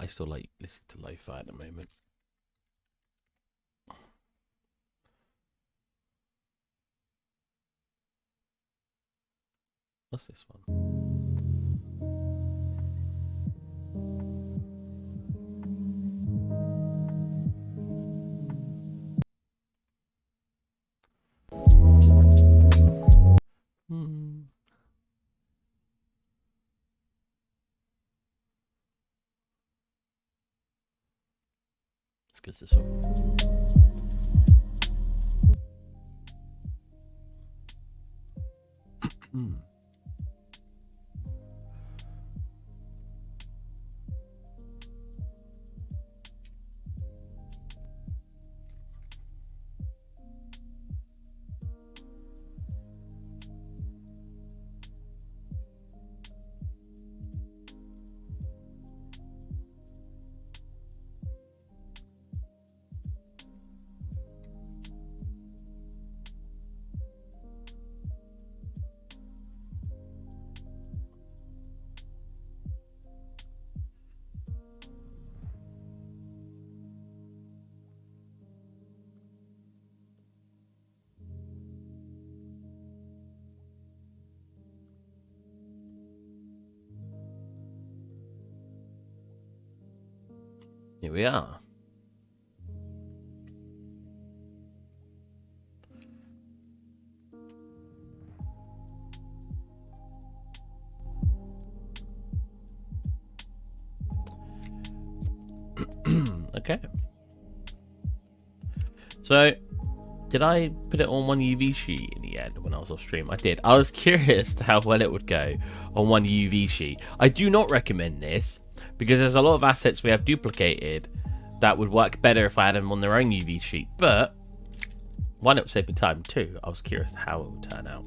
I still like listening to Lofi at the moment. What's this one? Let's get this one. Here we are. Okay. So, did I put it on one UV sheet in the end when I was off stream? I did. I was curious to how well it would go on one UV sheet. I do not recommend this because there's a lot of assets we have duplicated that would work better if I had them on their own UV sheet. But one, it would save me time. Two, I was curious how it would turn out.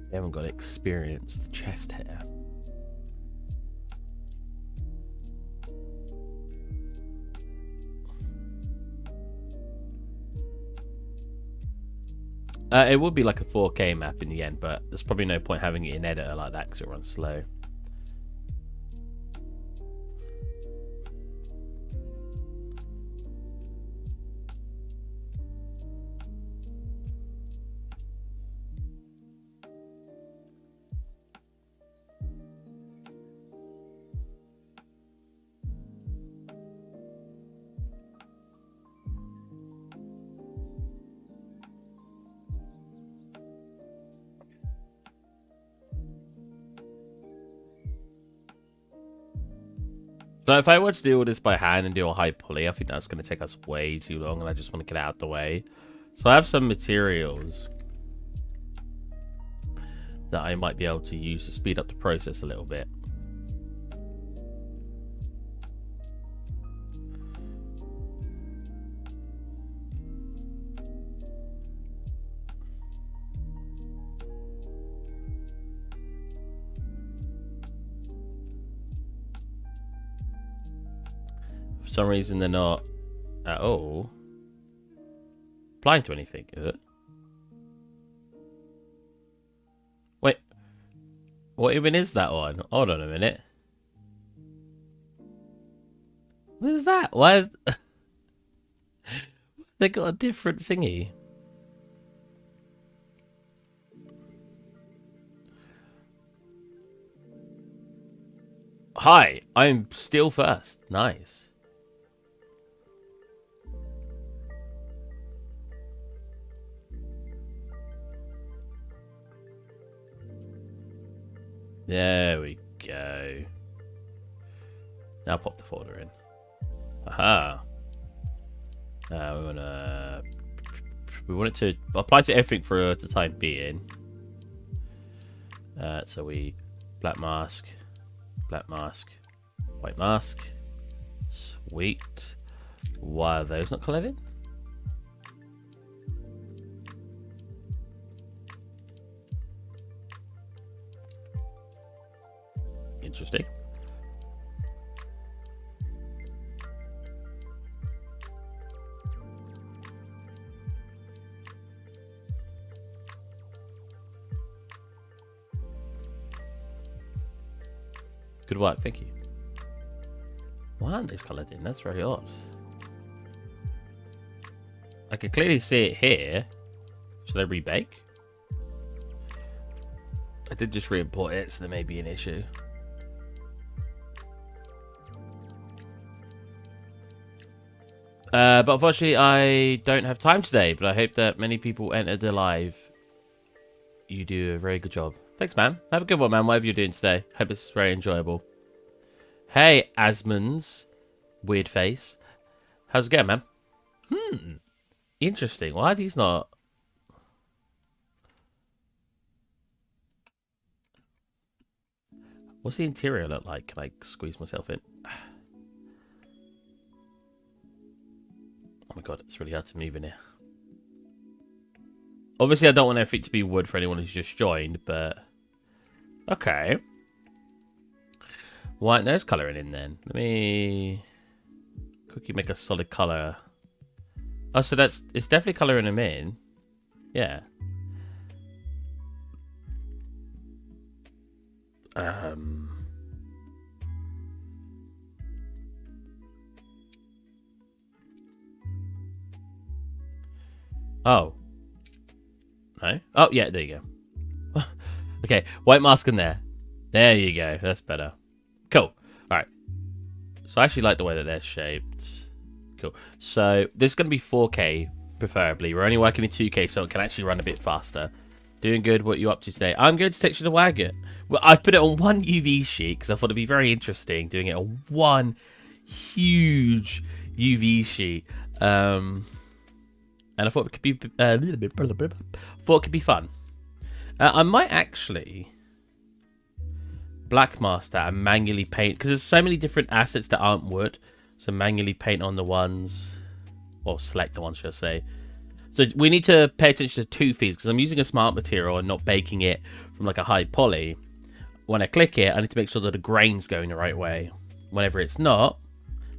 We haven't got experienced chest hair. It would be like a 4K map in the end, but there's probably no point having it in editor like that because it runs slow. So if I were to do all this by hand and do a high poly, I think that's going to take us way too long, and I just want to get out of the way. So I have some materials that I might be able to use to speed up the process a little bit. For some reason, they're not at all applying to anything, is it? Wait, what even is that one? Hold on a minute. What is that? Why? They got a different thingy. Hi, I'm still first. Nice. There we go. Now pop the folder in. Aha. We want it to apply to everything for the time being. So we black mask, white mask. Sweet. Why are those not coloured in? Interesting. Good work, thank you. Why aren't these coloured in? That's very odd. I can clearly see it here. Should I rebake? I did just re-import it, so there may be an issue. But unfortunately, I don't have time today. But I hope that many people entered the live. You do a very good job. Thanks, man. Have a good one, man. Whatever you're doing today. Hope it's very enjoyable. Hey, Asmon's weird face. How's it going, man? Interesting. Why are these not? What's the interior look like? Can I squeeze myself in? Oh my god, it's really hard to move in here. Obviously, I don't want everything to be wood for anyone who's just joined, but... Okay. White nose colouring in then. Let me quickly make a solid colour. Oh, so it's definitely colouring them in. Yeah. Oh. No? Oh, yeah, there you go. Okay, white mask in there. There you go. That's better. Cool. Alright. So I actually like the way that they're shaped. Cool. So this is going to be 4K, preferably. We're only working in 2K, so it can actually run a bit faster. Doing good. What are you up to today? I'm going to texture the wagon. Well, I've put it on one UV sheet because I thought it'd be very interesting doing it on one huge UV sheet. And I thought it could be thought it could be fun. I might actually black mask that and manually paint because there's so many different assets that aren't wood. So manually paint on the ones, or select the ones, should I say. So we need to pay attention to two feeds because I'm using a smart material and not baking it from like a high poly. When I click it, I need to make sure that the grain's going the right way. Whenever it's not,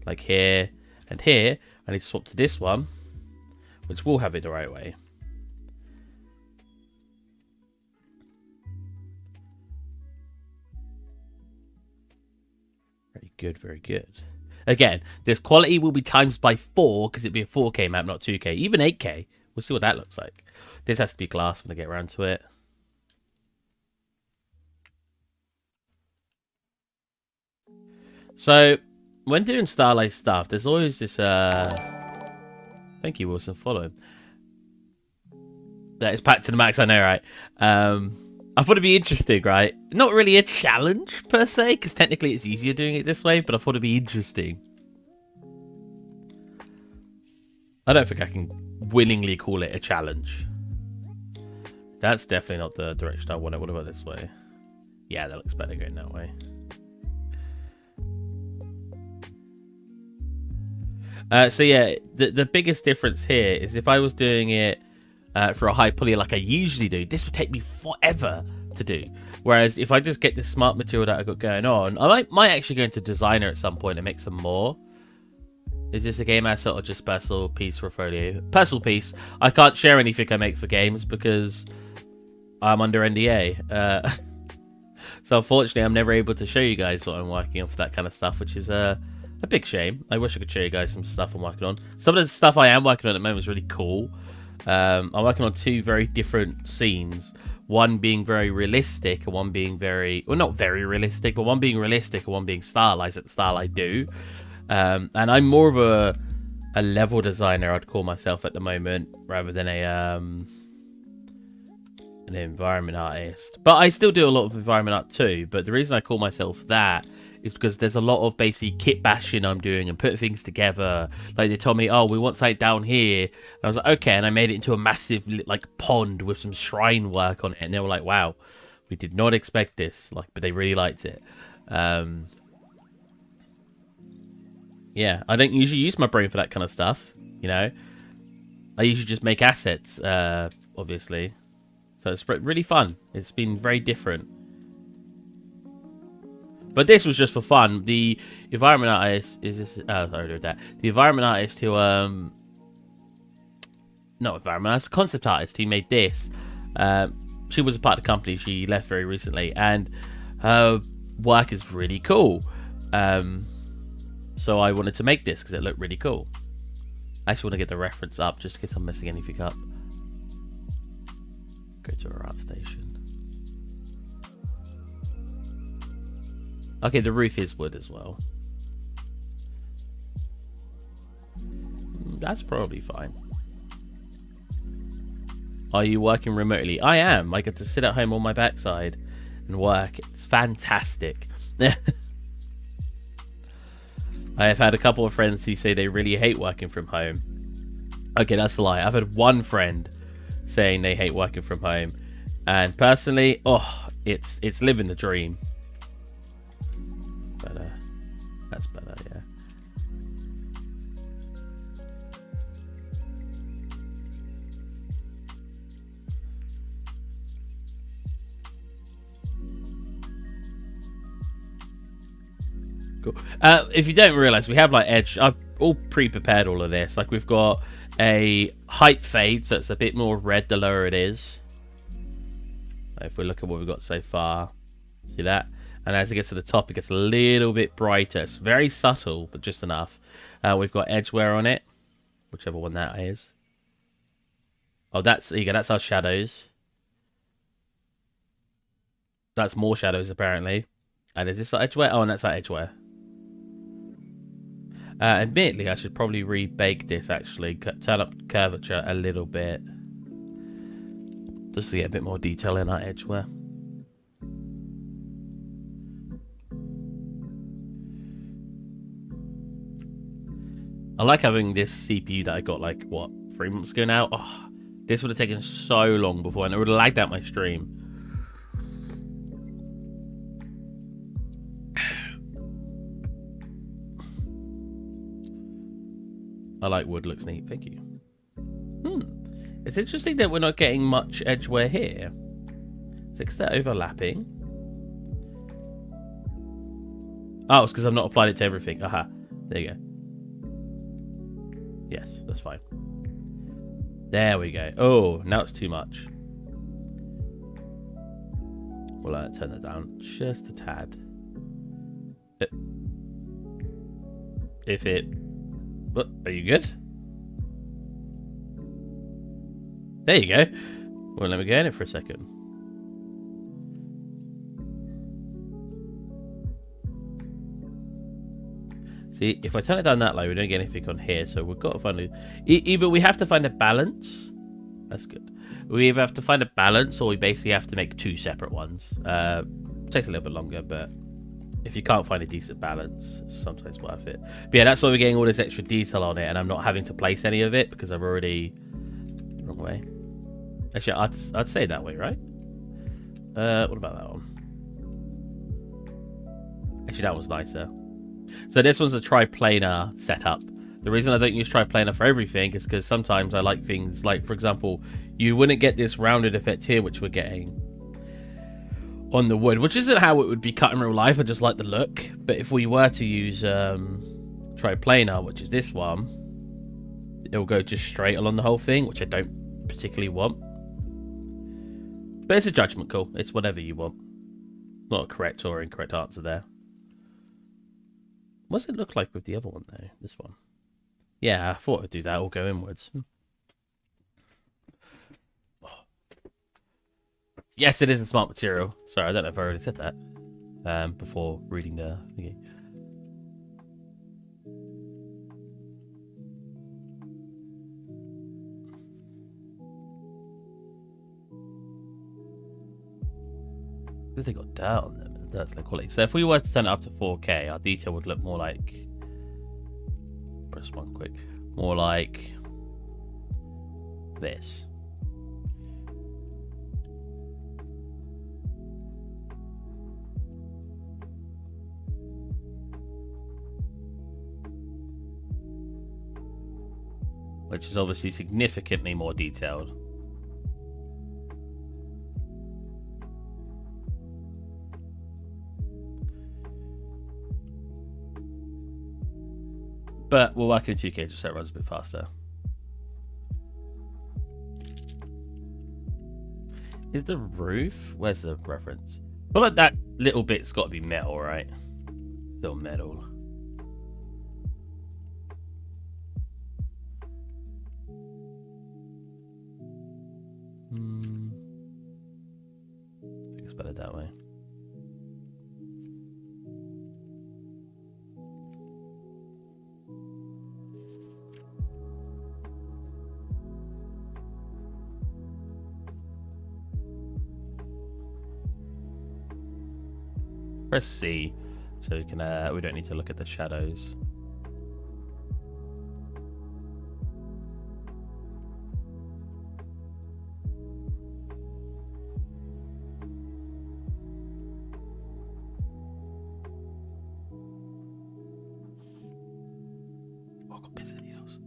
like here and here, I need to swap to this one, which will have it the right way. Very good, very good. Again, this quality will be times by 4 because it'd be a 4K map, not 2K. Even 8K. We'll see what that looks like. This has to be glass when I get around to it. So, when doing Starlight stuff, there's always this, thank you, Wilson, follow him. That is packed to the max, I know, right? I thought it'd be interesting, right? Not really a challenge, per se, because technically it's easier doing it this way, but I thought it'd be interesting. I don't think I can willingly call it a challenge. That's definitely not the direction I want it. What about this way? Yeah, that looks better going that way. So yeah, the biggest difference here is if I was doing it for a high poly like I usually do, this would take me forever to do. Whereas if I just get this smart material that I got going on, I might actually go into designer at some point and make some more. Is this a game asset or just personal piece portfolio? Personal piece. I can't share anything I make for games because I'm under NDA. So unfortunately, I'm never able to show you guys what I'm working on for that kind of stuff, which is a big shame. I wish I could show you guys some stuff I'm working on. Some of the stuff I am working on at the moment is really cool. I'm working on two very different scenes. One being very realistic and one being very... Well, not very realistic, but one being realistic and one being stylized at the style I do. And I'm more of a level designer, I'd call myself at the moment, rather than a an environment artist. But I still do a lot of environment art too. But the reason I call myself that is because there's a lot of basically kit bashing I'm doing and putting things together. Like they told me, oh, we want something down here. And I was like, okay. And I made it into a massive like pond with some shrine work on it. And they were like, wow, we did not expect this. Like, but they really liked it. Yeah, I don't usually use my brain for that kind of stuff. You know, I usually just make assets, obviously. So it's really fun. It's been very different. But this was just for fun. The environment artist is this. Oh, sorry about that. The environment artist who, not environment artist, concept artist who made this. She was a part of the company. She left very recently, and her work is really cool. So I wanted to make this because it looked really cool. I just want to get the reference up just in case I'm messing anything up. Go to our art station. Okay, the roof is wood as well. That's probably fine. Are you working remotely? I am. I get to sit at home on my backside and work. It's fantastic. I have had a couple of friends who say they really hate working from home. Okay, that's a lie. I've had one friend saying they hate working from home. And personally, oh, it's living the dream. But that's better, yeah. Cool. If you don't realize, we have like edge. I've all pre-prepared all of this. Like we've got a height fade, so it's a bit more red the lower it is. If we look at what we've got so far, see that? And as it gets to the top, it gets a little bit brighter. It's very subtle, but just enough. We've got edge wear on it, whichever one that is. Oh, there you go. That's our shadows. That's more shadows apparently. And is this our edge wear? Oh, and that's our edge wear. Admittedly, I should probably rebake this actually. Turn up curvature a little bit. Just to get a bit more detail in our edge wear. I like having this CPU that I got like, what, 3 months ago now? Oh, this would have taken so long before and it would have lagged out my stream. I like wood, looks neat. Thank you. It's interesting that we're not getting much edge wear here. Is that overlapping? Oh, it's because I've not applied it to everything. Aha. There you go. Yes, that's fine. There we go. Oh, now it's too much. We'll turn that down just a tad. If it... What? Are you good? There you go. Well, let me go in it for a second. See, if I turn it down that low, we don't get anything on here. So we've got to find either we have to find a balance. That's good. We either have to find a balance, or we basically have to make two separate ones. Takes a little bit longer, but if you can't find a decent balance, it's sometimes worth it. But yeah, that's why we're getting all this extra detail on it, and I'm not having to place any of it because I've already... Wrong way. Actually, I'd say that way, right? What about that one? Actually, that one's nicer. So this one's a triplanar setup. The reason I don't use triplanar for everything is because sometimes I like things like, for example, you wouldn't get this rounded effect here, which we're getting on the wood, which isn't how it would be cut in real life. I just like the look. But if we were to use triplanar, which is this one, it'll go just straight along the whole thing, which I don't particularly want. But it's a judgment call. It's whatever you want. Not a correct or incorrect answer there. What does it look like with the other one, though? This one. Yeah, I thought I'd do that or go inwards. Oh. Yes, it is in smart material. Sorry, I don't know if I already said that before reading the thingy. Because they got dirt on them, and dirt's low quality. So if we were to turn it up to 4K, our detail would look more like... Press 1 quick. More like... this. Which is obviously significantly more detailed. But we'll work in 2K just so it runs a bit faster. Is the roof? Where's the reference? I feel like that little bit's got to be metal, right? Still metal. I think it's better that way. Press C, so we can. We don't need to look at the shadows. Oh, I got pissed needles.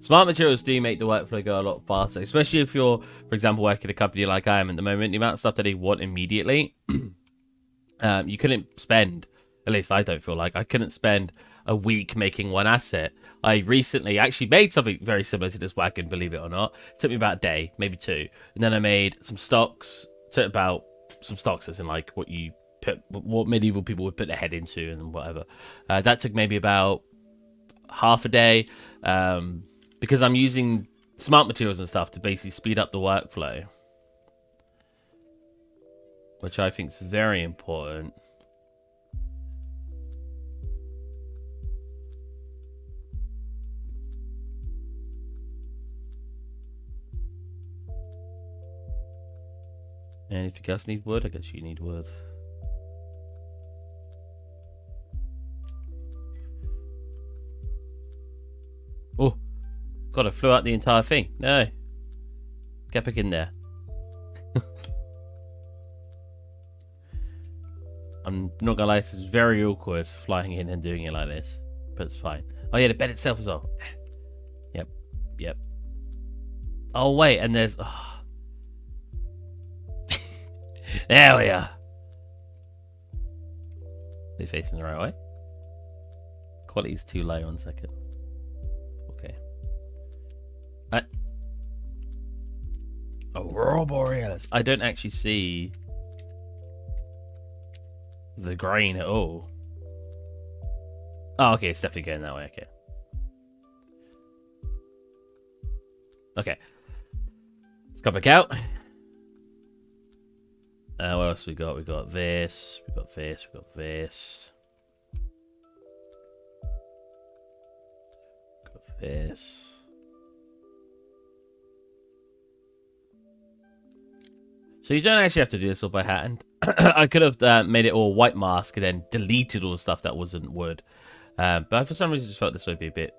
Smart materials do make the workflow go a lot faster, especially if you're, for example, working at a company like I am at the moment. The amount of stuff that they want immediately, you couldn't spend, at least I don't feel like, I couldn't spend a week making one asset. I recently actually made something very similar to this wagon, believe it or not. It took me about a day, maybe two. And then I made some stocks, took about some stocks as in like what you put, what medieval people would put their head into and whatever. That took maybe about half a day. Because I'm using smart materials and stuff to basically speed up the workflow. Which I think is very important. And if you guys need wood, I guess you need wood. Oh. God, I flew out the entire thing. No. Get back in there. I'm not gonna lie, this is very awkward flying in and doing it like this. But it's fine. Oh yeah, the bed itself as well. Yep. Yep. Oh wait, and there's... Oh. There we are. Are they facing the right way? Quality's too low, 1 second. Okay. Aurora Borealis. I don't actually see the grain at all. Oh, okay, it's definitely going that way. Okay. Okay. Let's come back out. What else we got? We got this. We got this. We got this. Got this. So you don't actually have to do this all by hand. I could have made it all white mask and then deleted all the stuff that wasn't wood. But for some reason, I just felt this would be a bit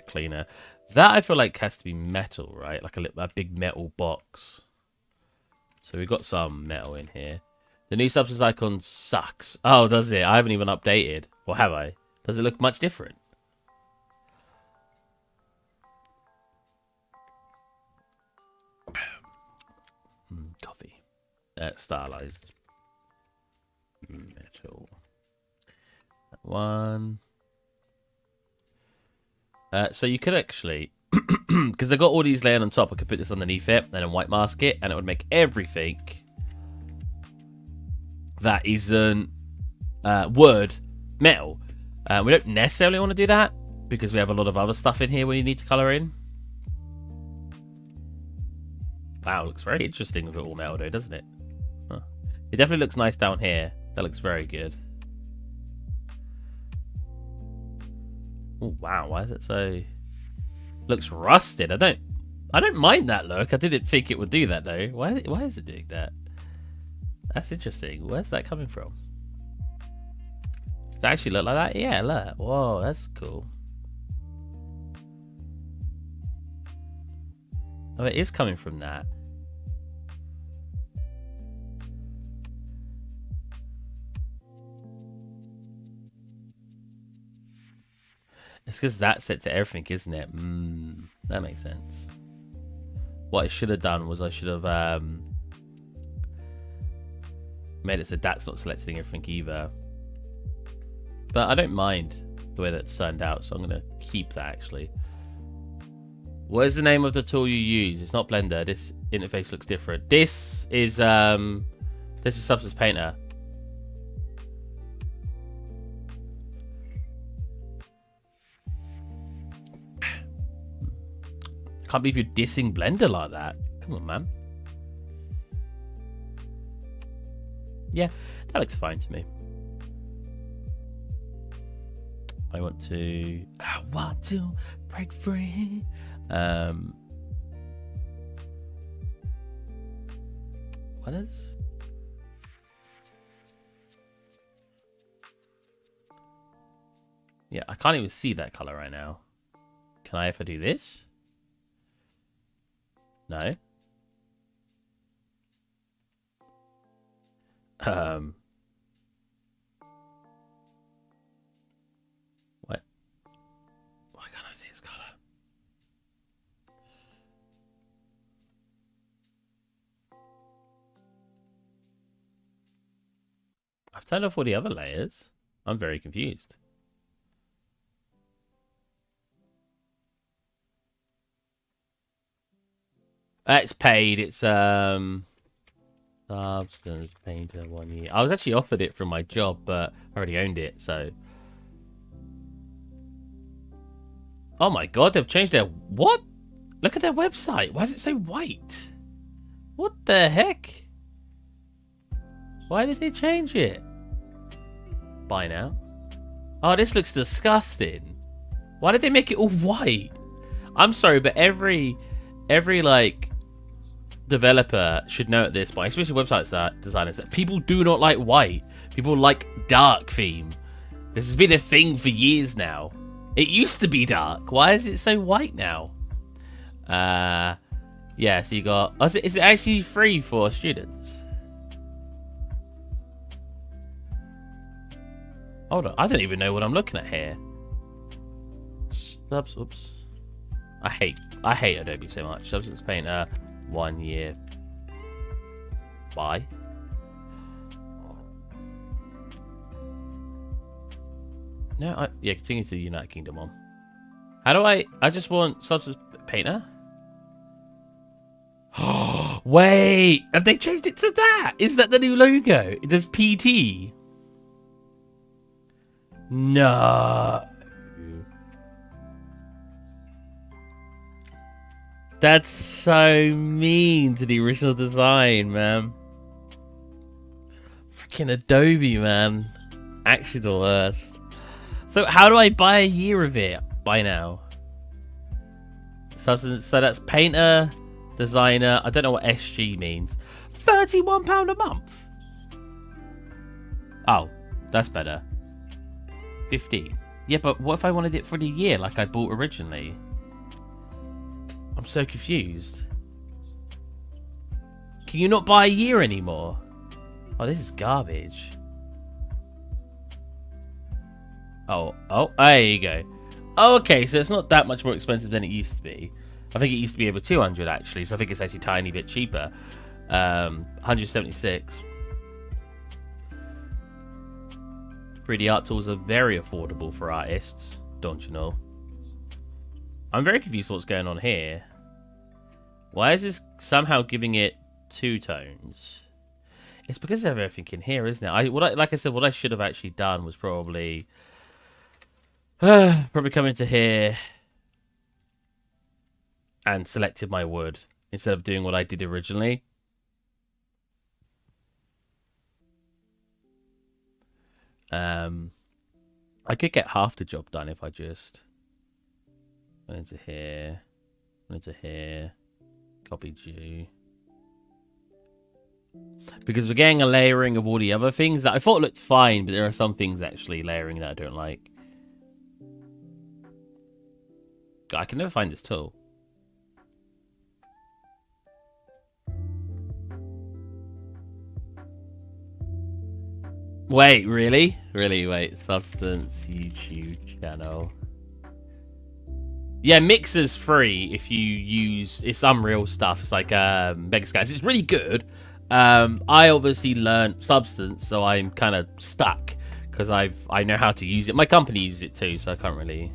cleaner. That I feel like has to be metal, right? Like a big metal box. So we've got some metal in here. The new substance icon sucks. Oh, does it? I haven't even updated. Or have I? Does it look much different? Coffee. Stylized metal. That one. So you could actually, because I've got all these laying on top, I could put this underneath it and then white mask it, and it would make everything that isn't wood metal. We don't necessarily want to do that because we have a lot of other stuff in here we need to color in. Wow, looks very interesting with it all metal though, doesn't it? Huh. It definitely looks nice down here. That looks very good. Oh wow, why is it so... looks rusted. I don't mind that look. I didn't think it would do that though. Why is it doing that? That's interesting. Where's that coming from? Does it actually look like that? Yeah, look. Whoa, that's cool. Oh, it is coming from that. It's because that's set to everything, isn't it? That makes sense. What I should have done was I should have made it so that's not selecting everything either. But I don't mind the way that's turned out, so I'm going to keep that actually. What is the name of the tool you use? It's not Blender. This interface looks different. This is Substance Painter. Can't believe you're dissing Blender like that. Come on, man. Yeah, that looks fine to me. I want to break free. What is? Yeah, I can't even see that color right now. Can I ever do this? No. What? Why can't I see his color? I've turned off all the other layers. I'm very confused. It's paid. It's Substance Painter 1 year. I was actually offered it from my job, but I already owned it, so. Oh my god, they've changed their what? Look at their website. Why is it so white? What the heck? Why did they change it? Buy now. Oh, this looks disgusting. Why did they make it all white? I'm sorry, but every like developer should know at this point, especially website designers, that people do not like white. People like dark theme. This has been a thing for years now. It used to be dark. Why is it so white now? Yeah, so you got... Oh, is it actually free for students? Hold on, I don't even know what I'm looking at here. Oops. I hate Adobe so much. Substance Painter 1 year. Buy. No, yeah, continue to the United Kingdom one. How do I just want Substance Painter? Oh, wait, have they changed it to that? Is that the new logo? There's PT. No. That's so mean to the original design, man. Freaking Adobe, man. Actually the worst. So how do I buy a year of it by now? So that's Painter, Designer. I don't know what SG means. £31 a month. Oh, that's better. 15. Yeah, but what if I wanted it for the year like I bought originally? I'm so confused. Can you not buy a year anymore? Oh, this is garbage. Oh, there you go. Oh, okay, so it's not that much more expensive than it used to be. I think it used to be over 200 actually, so I think it's actually a tiny bit cheaper. 176. 3D art tools are very affordable for artists, don't you know? I'm very confused what's going on here. Why is this somehow giving it 2 tones? It's because of everything in here, isn't it? Like I said, what I should have actually done was probably come into here and selected my wood instead of doing what I did originally. I could get half the job done if I just Into here. Into here. Copied you. Because we're getting a layering of all the other things that I thought looked fine, but there are some things actually layering that I don't like. God, I can never find this tool. Wait, really? Really? Wait, Substance YouTube channel. Yeah, Mixer's free if you use... It's Unreal stuff. It's like Mega Scans. It's really good. I obviously learned Substance, so I'm kind of stuck because I know how to use it. My company uses it too, so I can't really...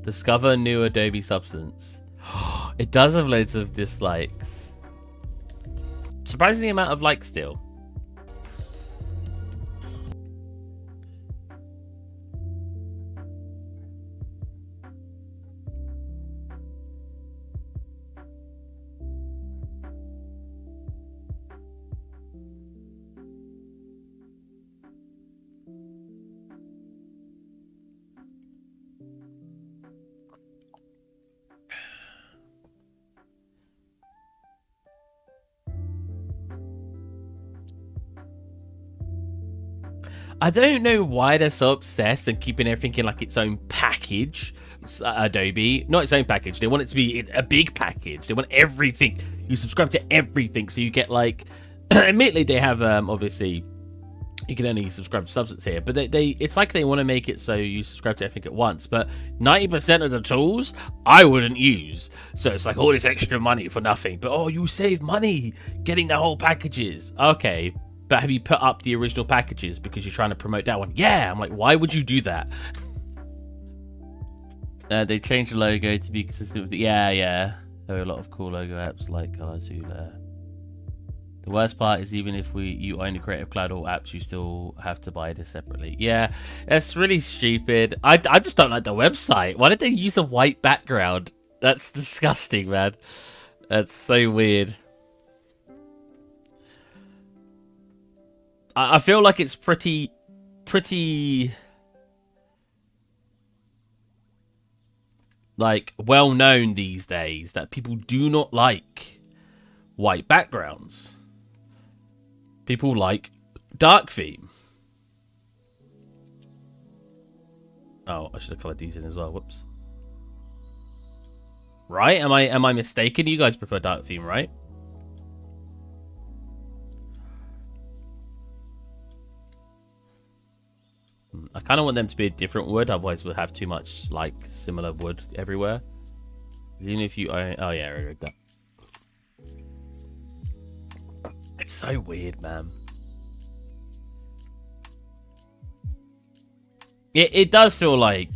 Discover new Adobe Substance. It does have loads of dislikes. Surprisingly amount of likes still. I don't know why they're so obsessed and keeping everything in like its own package. Adobe, not its own package. They want it to be a big package. They want everything. You subscribe to everything, so you get like. Admittedly, they have obviously. You can only subscribe to Substance here, but it's like they want to make it so you subscribe to everything at once. But 90% of the tools I wouldn't use, so it's like all this extra money for nothing. But oh, you save money getting the whole packages. Okay. But have you put up the original packages because you're trying to promote that one? Yeah, I'm like, why would you do that? They changed the logo to be consistent with the... Yeah. There are a lot of cool logo apps like Colortula. The worst part is even if you own the Creative Cloud all apps, you still have to buy this separately. Yeah, that's really stupid. I just don't like the website. Why did they use a white background? That's disgusting, man. That's so weird. I feel like it's pretty like well known these days that people do not like white backgrounds. People like dark theme. Oh, I should have colored these in as well. Whoops. Right? Am I mistaken? You guys prefer dark theme, right? I kind of want them to be a different wood, otherwise we'll have too much like similar wood everywhere. Even if you own... Oh yeah, I read that. It's so weird, man. It does feel like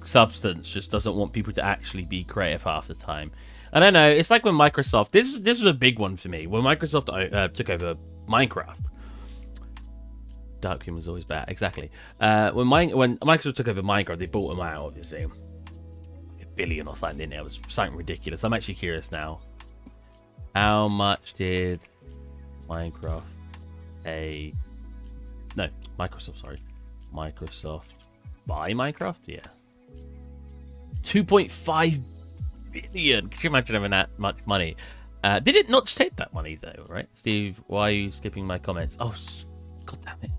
Substance just doesn't want people to actually be creative half the time. I don't know. It's like when Microsoft... This was a big one for me. When Microsoft took over Minecraft. Darkroom was always bad. Exactly. When Microsoft took over Minecraft, they bought them out, obviously. Like $1 billion or something in there. It was something ridiculous. I'm actually curious now. How much did Minecraft pay? No, Microsoft, sorry. Microsoft buy Minecraft? Yeah. 2.5 billion. Could you imagine having that much money? Did it not take that money, though, right? Steve, why are you skipping my comments? Oh, God damn it.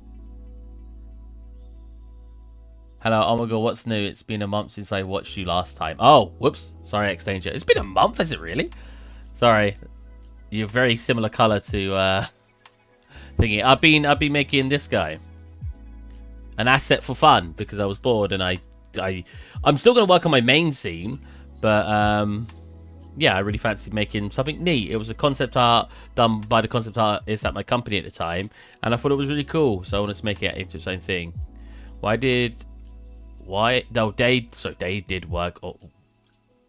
Hello, oh my god, what's new? It's been a month since I watched you last time. Oh, whoops. Sorry, X-Danger. It's been a month, has it really? Sorry. You're very similar color to thingy. I've been making this guy an asset for fun because I was bored and I'm still gonna work on my main scene, but yeah, I really fancied making something neat. It was a concept art done by the concept artist at my company at the time, and I thought it was really cool, so I wanted to make it into its own thing. No, they did work. Oh,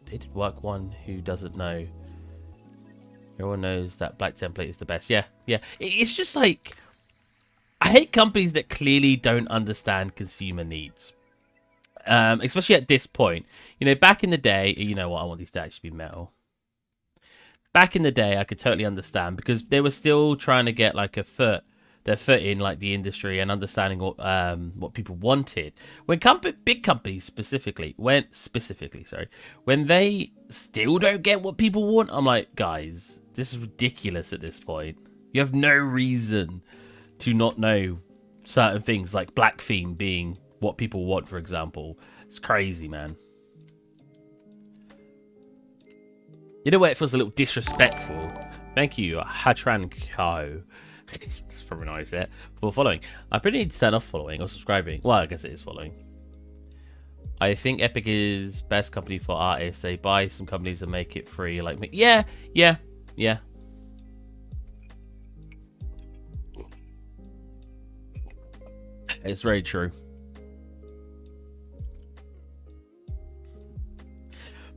they did work one who doesn't know. Everyone knows that black template is the best. Yeah. It's just like, I hate companies that clearly don't understand consumer needs. Especially at this point. You know, back in the day, you know what, I want these to actually be metal. Back in the day, I could totally understand because they were still trying to get like a foot their foot in like the industry and understanding what people wanted. When big companies when they still don't get what people want, I'm like, guys, this is ridiculous at this point. You have no reason to not know certain things, like black theme being what people want, for example. It's crazy, man. You know where it feels a little disrespectful? Thank you, Hatran Ko. That's probably nice there. For following. I pretty need to turn off following or subscribing. Well, I guess it is following. I think Epic is best company for artists. They buy some companies and make it free, like me. Yeah. It's very true.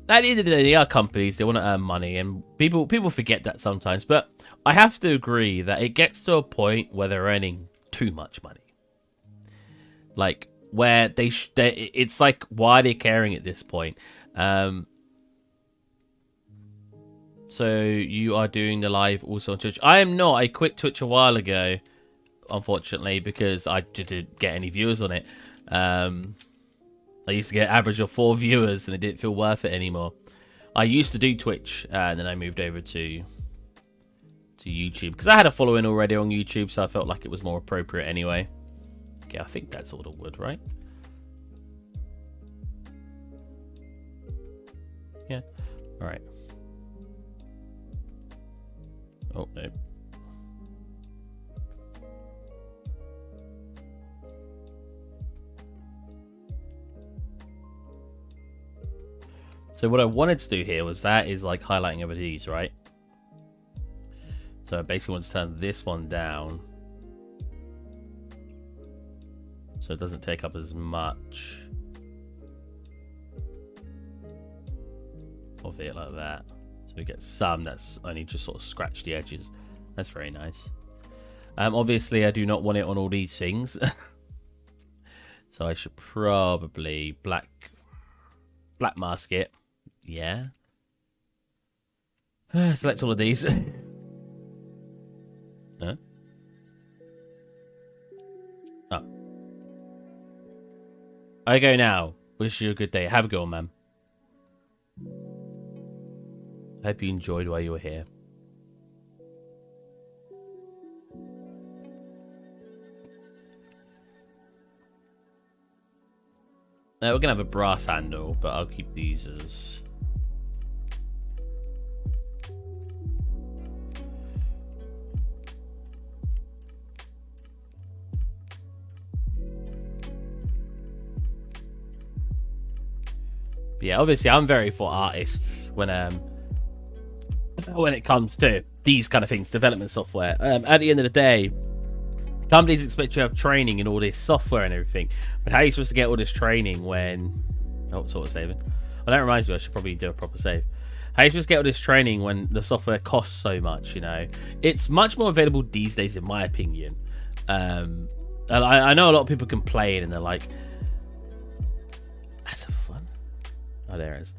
At the end of the day, they are companies. They want to earn money, and people forget that sometimes. But I have to agree that it gets to a point where they're earning too much money. Like where it's like, why are they caring at this point? So you are doing the live also on Twitch? I am not. I quit Twitch a while ago, unfortunately, because I didn't get any viewers on it. I used to get an average of 4 viewers, and it didn't feel worth it anymore. I used to do Twitch, and then I moved over to YouTube because I had a following already on YouTube, so I felt like it was more appropriate anyway. Okay, I think that's all the wood, right? Yeah. All right. Oh no. So what I wanted to do here was like highlighting over these, right? So I basically want to turn this one down so it doesn't take up as much of it like that. So we get some that's only just sort of scratch the edges. That's very nice. Obviously I do not want it on all these things. So I should probably black mask it. Yeah. Select all of these. Huh? Oh. I go now. Wish you a good day. Have a good one, man. I hope you enjoyed while you were here. Now we're gonna have a brass handle, but I'll keep these as... But yeah, obviously I'm very for artists when it comes to these kind of things, development software. At the end of the day, companies expect you to have training in all this software and everything, but how are you supposed to get all this training when... Oh, sort of saving. Well, that reminds me, I should probably do a proper save. How are you supposed to get all this training when the software costs so much, you know? It's much more available these days, in my opinion. And I know a lot of people complain, and they're like... That's fun. Oh, there it is.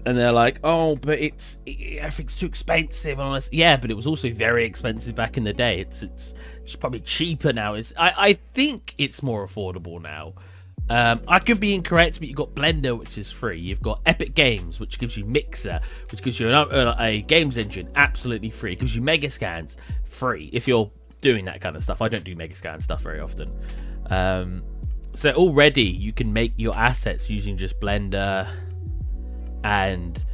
And they're like, oh, but everything's too expensive. And honest, yeah, but it was also very expensive back in the day. It's probably cheaper now. I think it's more affordable now. I could be incorrect, but you've got Blender, which is free. You've got Epic Games, which gives you Mixer, which gives you a games engine, absolutely free. It gives you Megascans, free, if you're doing that kind of stuff. I don't do Megascan stuff very often. So already you can make your assets using just Blender and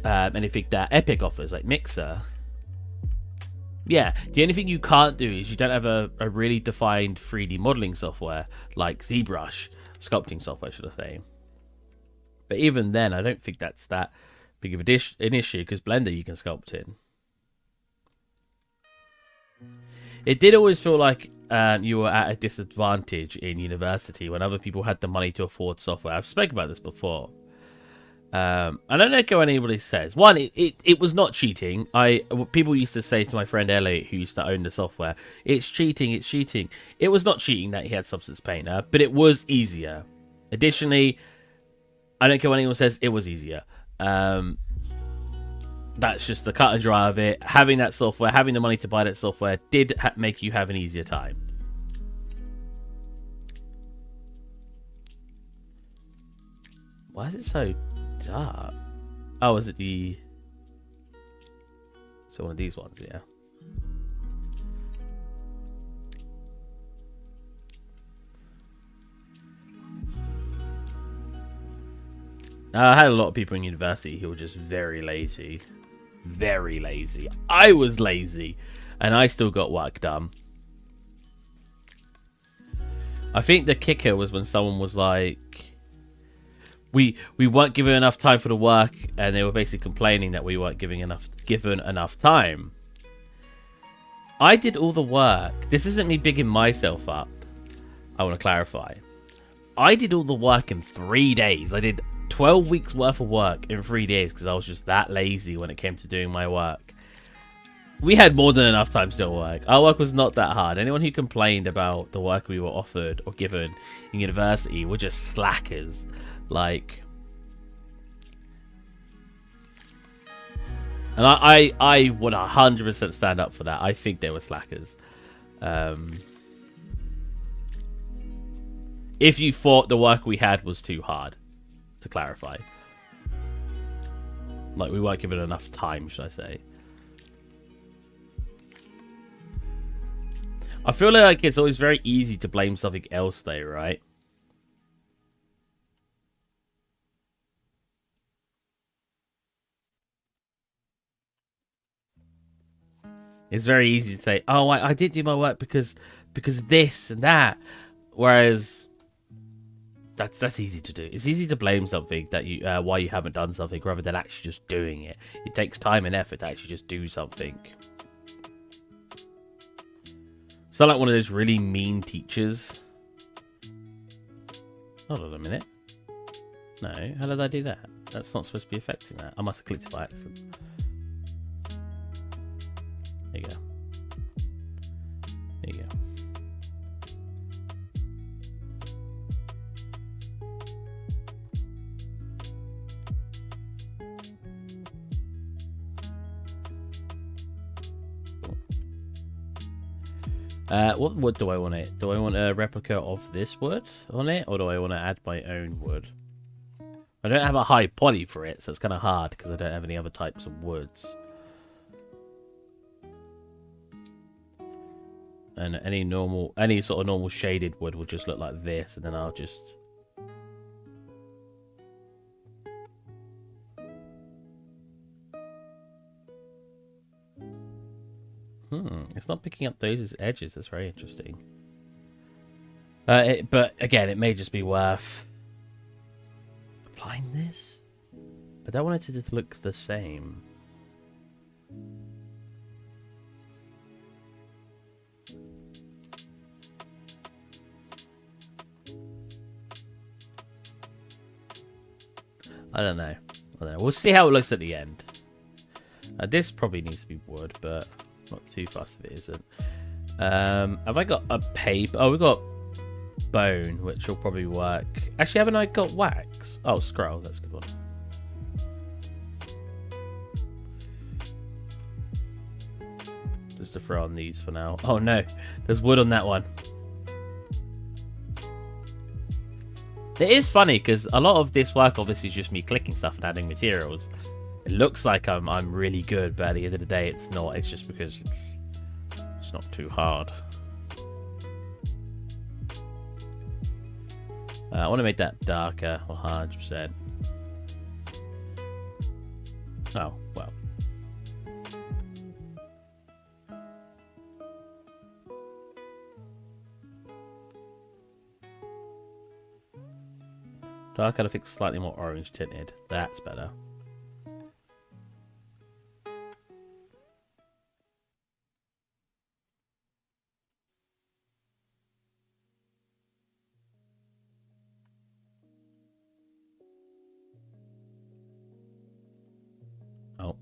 anything that Epic offers, like Mixer. Yeah, the only thing you can't do is you don't have a really defined 3D modeling software like ZBrush, sculpting software, should I say. But even then, I don't think that's that big of an issue, because Blender you can sculpt in. It did always feel like you were at a disadvantage in university when other people had the money to afford software. I've spoken about this before. I don't know what anybody says. One, it was not cheating. People used to say to my friend Elliot, who used to own the software, it's cheating, it's cheating. It was not cheating that he had Substance Painter, but it was easier. Additionally, I don't care what anyone says, it was easier. That's just the cut and dry of it. Having that software, having the money to buy that software did make you have an easier time. Why is it so dark? Oh, is it the... So one of these ones, yeah. I had a lot of people in university who were just very lazy. Very lazy. I was lazy. And I still got work done. I think the kicker was when someone was like... We weren't given enough time for the work, and they were basically complaining that we weren't given enough time. I did all the work. This isn't me bigging myself up. I want to clarify. I did all the work in 3 days. I did 12 weeks worth of work in 3 days because I was just that lazy when it came to doing my work. We had more than enough time to do work. Our work was not that hard. Anyone who complained about the work we were offered or given in university were just slackers. Like... And I would 100% stand up for that. I think they were slackers. If you thought the work we had was too hard, to clarify. Like, we weren't given enough time, should I say. I feel like it's always very easy to blame something else, though, right? It's very easy to say, oh, I didn't do my work because this and that. Whereas... That's easy to do. It's easy to blame something that you why you haven't done something rather than actually just doing it. It takes time and effort to actually just do something. So like one of those really mean teachers. Hold on a minute. No, how did I do that? That's not supposed to be affecting that. I must have clicked it by accident. There you go. There you go. What wood do I want it? Do I want a replica of this wood on it, or do I want to add my own wood? I don't have a high poly for it, so it's kind of hard because I don't have any other types of woods. And any sort of normal shaded wood will just look like this, and then I'll just... It's not picking up those as edges. That's very interesting. But again, it may just be worth applying this. I don't want it to just look the same. I don't know. We'll see how it looks at the end. This probably needs to be wood, but not too fast if it isn't. Have I got a paper? Oh, we've got bone, which will probably work. Actually, haven't I got wax? Oh, scroll. That's a good one. Just to throw on these for now. Oh, no. There's wood on that one. It is funny because a lot of this work obviously is just me clicking stuff and adding materials. It looks like I'm really good, but at the end of the day, it's not. It's just because it's not too hard. I want to make that darker, 100%. Oh, well. Dark, I think slightly more orange tinted. That's better. Oh.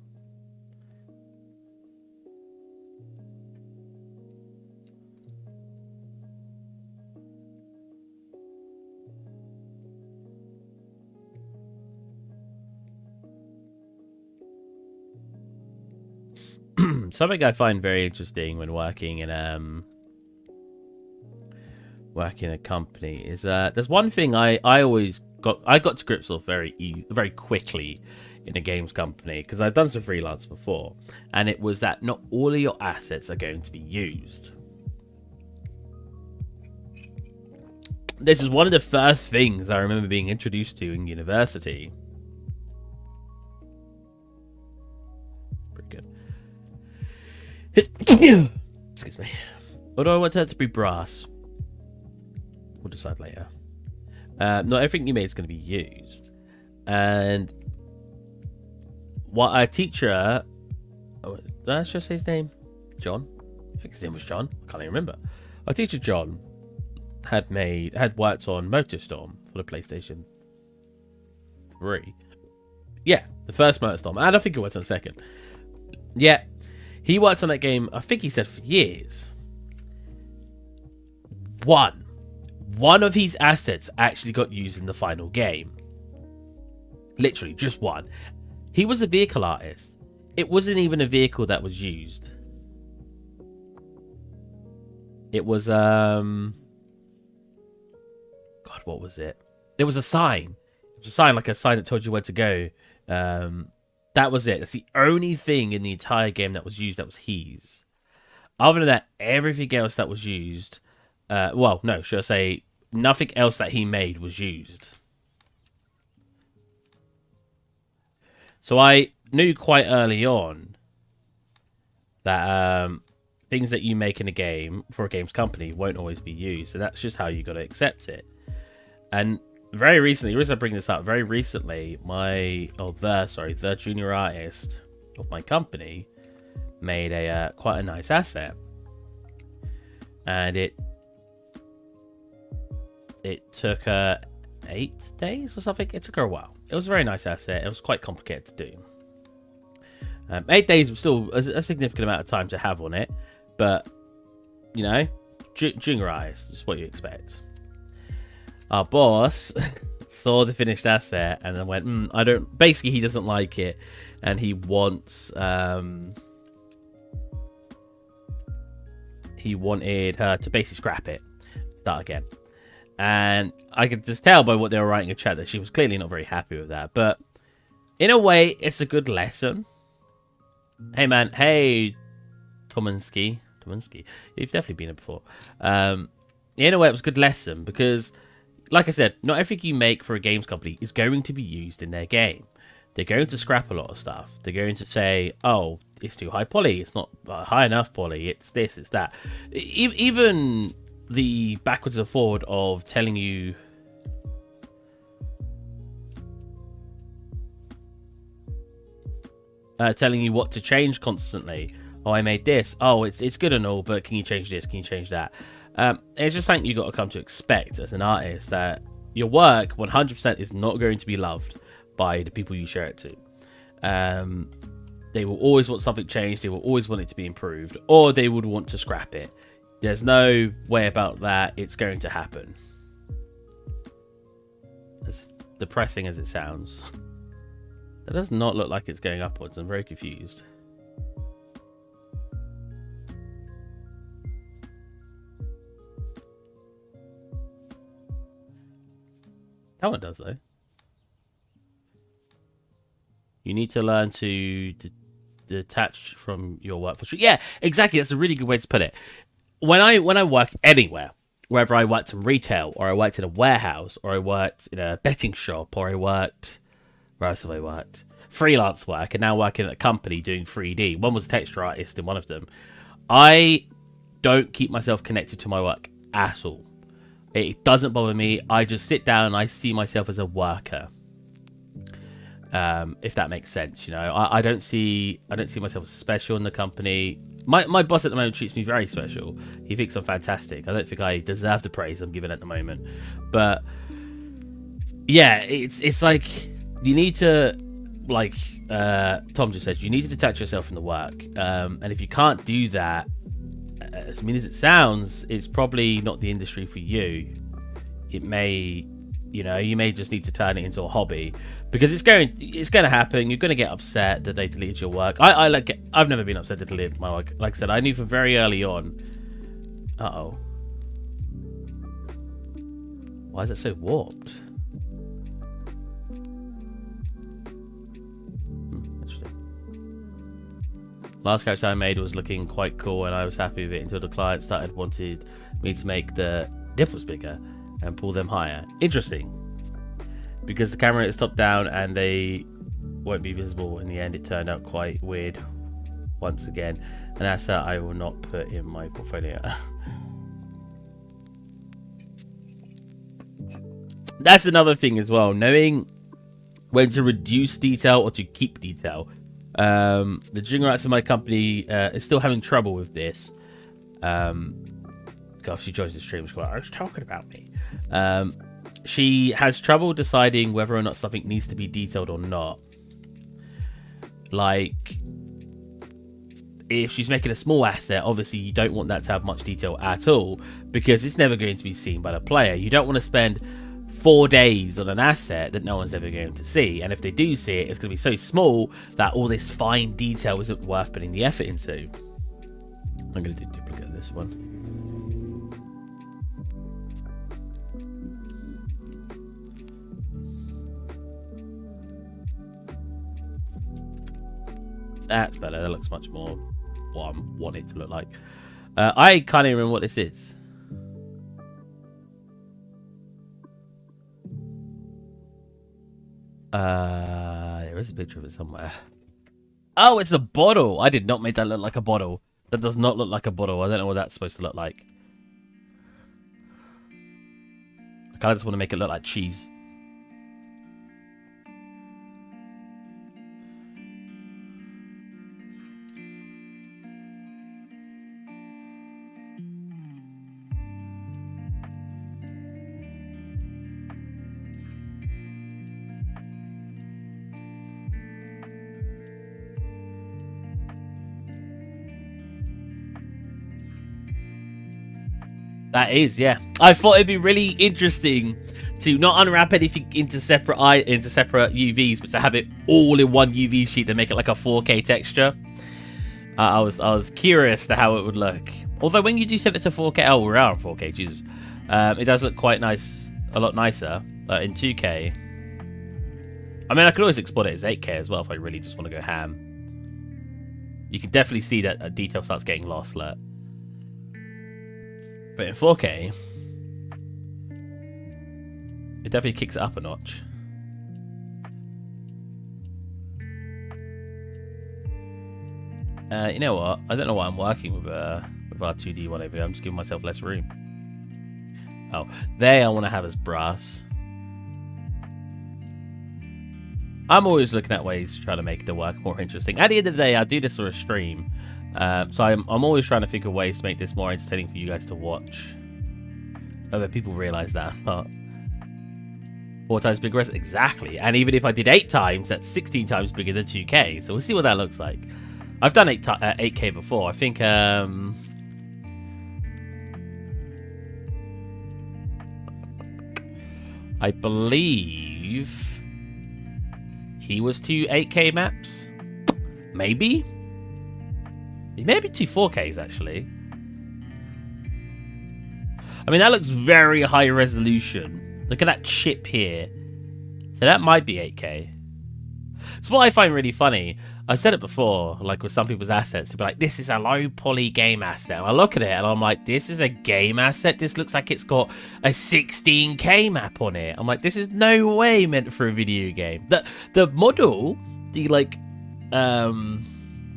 Something I find very interesting when working in a company is there's one thing I got to grips with very quickly in a games company, because I've done some freelance before, and it was that not all of your assets are going to be used. This is one of the first things I remember being introduced to in university. Pretty good. Excuse me. Although I want that to be brass. We'll decide later. Not everything you made is going to be used. And what a teacher... Oh, did I just say his name? John? I think his name was John. I can't even remember. Our teacher, John, had worked on MotorStorm for the PlayStation 3. Yeah, the first MotorStorm. And I think he worked on the second. Yeah, he worked on that game, I think he said, for years. One of his assets actually got used in the final game. Literally, just one. He was a vehicle artist. It wasn't even a vehicle that was used. It was, God, what was it? There was a sign. It was a sign, like a sign that told you where to go. That was it. That's the only thing in the entire game that was used that was his. Other than that, everything else that was used... well, no, should I say, nothing else that he made was used. So I knew quite early on that things that you make in a game for a games company won't always be used. And that's just how you got to accept it. And very recently, the reason I bring this up, very recently, the junior artist of my company made a quite a nice asset. And it took 8 days or something. It took her a while. It was a very nice asset. It was quite complicated to do. 8 days was still a significant amount of time to have on it, but you know, junior artist is what you expect. Our boss saw the finished asset and then went, I don't. Basically, he doesn't like it, and he wants he wanted her to basically scrap it, start again. And I could just tell by what they were writing in chat that she was clearly not very happy with that. But in a way, it's a good lesson. Hey, man. Hey, Tominski. You've definitely been here before. In a way, it was a good lesson because, like I said, not everything you make for a games company is going to be used in their game. They're going to scrap a lot of stuff. They're going to say, oh, it's too high poly. It's not high enough poly. It's this, it's that. Even... the backwards and forward of telling you what to change constantly. Oh, I made this. Oh, it's good and all, but can you change this? Can you change that? It's just something you got to come to expect as an artist, that your work 100% is not going to be loved by the people you share it to. They will always want something changed. They will always want it to be improved, or they would want to scrap it. There's no way about that. It's going to happen. As depressing as it sounds. That does not look like it's going upwards. I'm very confused. That one does, though. You need to learn to detach from your work for sure. Yeah, exactly. That's a really good way to put it. When I work anywhere, whether I worked in retail, or I worked in a warehouse, or I worked in a betting shop, or I worked... Where else have I worked? Freelance work, and now working at a company doing 3D. One was a texture artist in one of them. I don't keep myself connected to my work at all. It doesn't bother me. I just sit down and I see myself as a worker. If that makes sense, you know. I don't see myself as special in the company. My boss at the moment treats me very special. He thinks I'm fantastic. I don't think I deserve the praise I'm given at the moment. But yeah, it's like you need to, like Tom just said, you need to detach yourself from the work. And if you can't do that, as mean as it sounds, it's probably not the industry for you. It may You know, you may just need to turn it into a hobby, because it's going to happen. You're going to get upset that they deleted your work. I've never been upset to delete my work. Like I said, I knew from very early on. Uh-oh. Why is it so warped? Interesting. Last character I made was looking quite cool, and I was happy with it until the client wanted me to make the nipples bigger and pull them higher. Interesting. Because the camera is top down and they won't be visible. In the end, it turned out quite weird once again. An asset I will not put in my portfolio. That's another thing as well. Knowing when to reduce detail or to keep detail. The junior rights of my company is still having trouble with this. God, she joins the stream. She's like, I was talking about me. She has trouble deciding whether or not something needs to be detailed or not. Like, if she's making a small asset, obviously you don't want that to have much detail at all, because it's never going to be seen by the player. You don't want to spend 4 days on an asset that no one's ever going to see, and if they do see it, it's going to be so small that all this fine detail isn't worth putting the effort into. I'm going to do a duplicate of this one. That's better. That looks much more what I want it to look like. I can't even remember what this is. There is a picture of it somewhere. Oh, it's a bottle. I did not make that look like a bottle. That does not look like a bottle. I don't know what that's supposed to look like. I kind of just want to make it look like cheese. That is, yeah. I thought it'd be really interesting to not unwrap anything into separate UVs, but to have it all in one UV sheet and make it like a 4K texture. I was curious to how it would look. Although when you do set it to 4K, oh, we're out on 4K, Jesus. It does look quite nice, a lot nicer in 2K. I mean, I could always export it as 8K as well if I really just want to go ham. You can definitely see that detail starts getting lost, look. But in 4K, it definitely kicks it up a notch. You know what? I don't know why I'm working with our 2D one over there. I'm just giving myself less room. Oh, there I want to have as brass. I'm always looking at ways to try to make the work more interesting. At the end of the day, I do this for a stream. So I'm always trying to think of ways to make this more entertaining for you guys to watch. Whether people realize that or not. 4 times bigger, exactly. And even if I did 8 times, that's 16 times bigger than 2K. So we'll see what that looks like. I've done 8K before. I think I believe he was 2 8K maps. Maybe. Maybe 2 4Ks, actually. I mean, that looks very high resolution. Look at that chip here. So that might be 8K. It's what I find really funny. I've said it before, like with some people's assets, they'll be like, this is a low poly game asset. And I look at it and I'm like, this is a game asset? This looks like it's got a 16K map on it. I'm like, this is no way meant for a video game. The model, the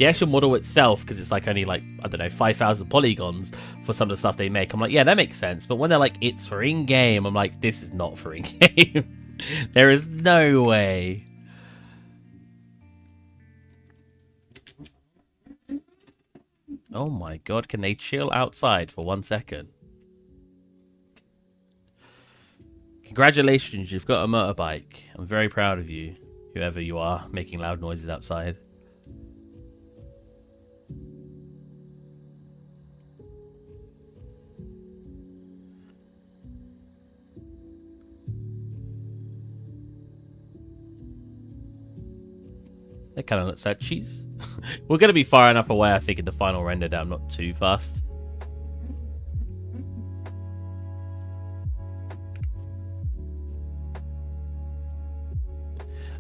actual model itself, because it's like only like, I don't know, 5,000 polygons for some of the stuff they make. I'm like, yeah, that makes sense. But when they're like, it's for in-game, I'm like, this is not for in-game. There is no way. Oh my god, can they chill outside for 1 second? Congratulations, you've got a motorbike. I'm very proud of you, whoever you are, making loud noises outside. That kind of looks like cheese. We're going to be far enough away, I think, in the final render that I'm not too fast.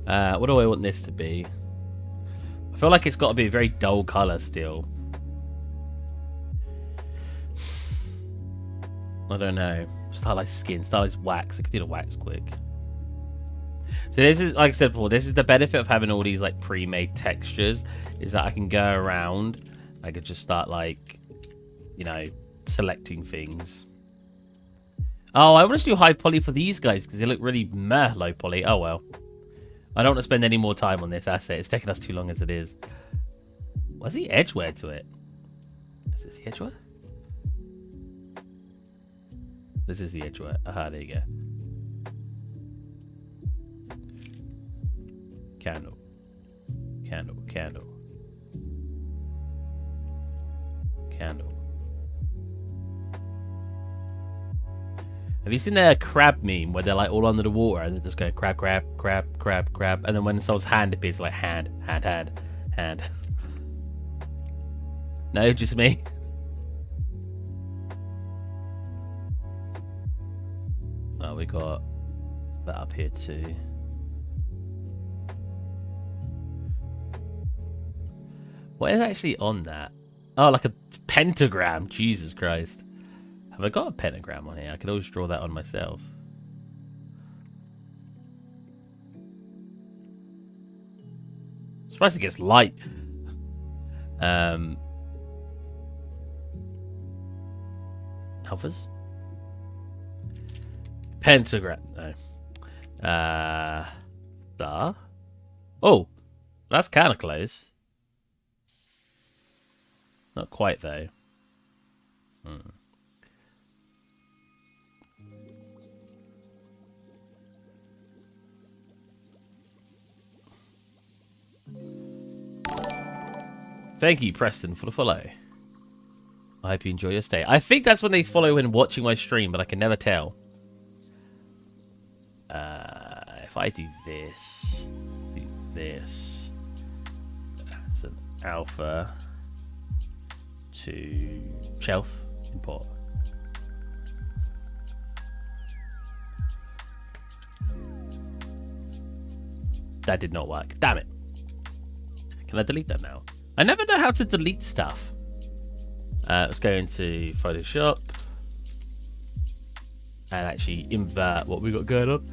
What do I want this to be? I feel like it's got to be a very dull color still. I don't know. Stylized skin, stylized wax. I could do the wax quick. So this is, like I said before, this is the benefit of having all these like pre-made textures, is that I can go around. I could just start like, you know, selecting things. Oh, I want to do high poly for these guys because they look really meh low poly. Oh well. I don't want to spend any more time on this asset. It's taking us too long as it is. What's the edgeware to it? Is this the edgeware? This is the edgeware. Aha, there you go. Candle. Candle. Candle. Candle. Have you seen that crab meme where they're like all under the water and they just go crab, crab, crab, crab, crab, and then when someone's hand appears, like hand, hand, hand, hand. No, just me. Oh, we got that up here too. What is actually on that? Oh, like a pentagram. Jesus Christ. Have I got a pentagram on here? I could always draw that on myself. I'm surprised it gets light. Alphas? Pentagram. No. Star? Oh, that's kind of close. Not quite, though. Thank you, Preston, for the follow. I hope you enjoy your stay. I think that's when they follow when watching my stream, but I can never tell. If I do this, that's an alpha to shelf import. That did not work. Damn it. Can I delete that now? I never know how to delete stuff. Let's go into Photoshop and actually invert what we got going on.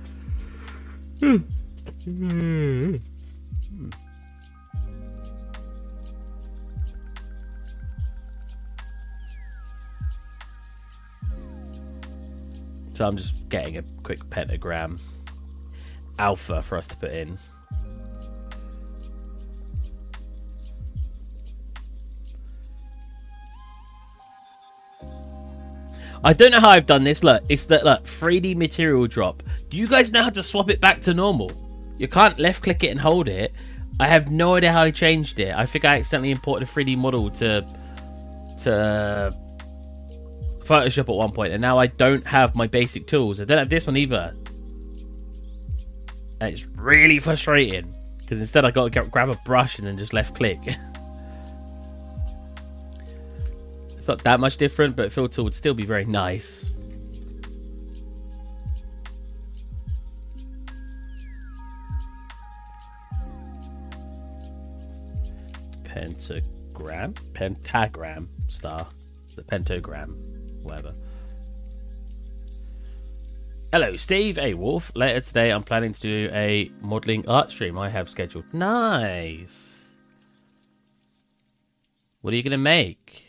So I'm just getting a quick pentagram alpha for us to put in. I don't know how I've done this. Look, it's that 3D material drop. Do you guys know how to swap it back to normal? You can't left click it and hold it. I have no idea how I changed it. I think I accidentally imported a 3D model to Photoshop at one point, and now I don't have my basic tools. I don't have this one either. And it's really frustrating because instead I got to grab a brush and then just left click. It's not that much different, but fill tool would still be very nice. Pentagram star, the pentagram, whatever. Hello, Steve. Hey, Wolf. Later today, I'm planning to do a modeling art stream I have scheduled. Nice. What are you gonna make?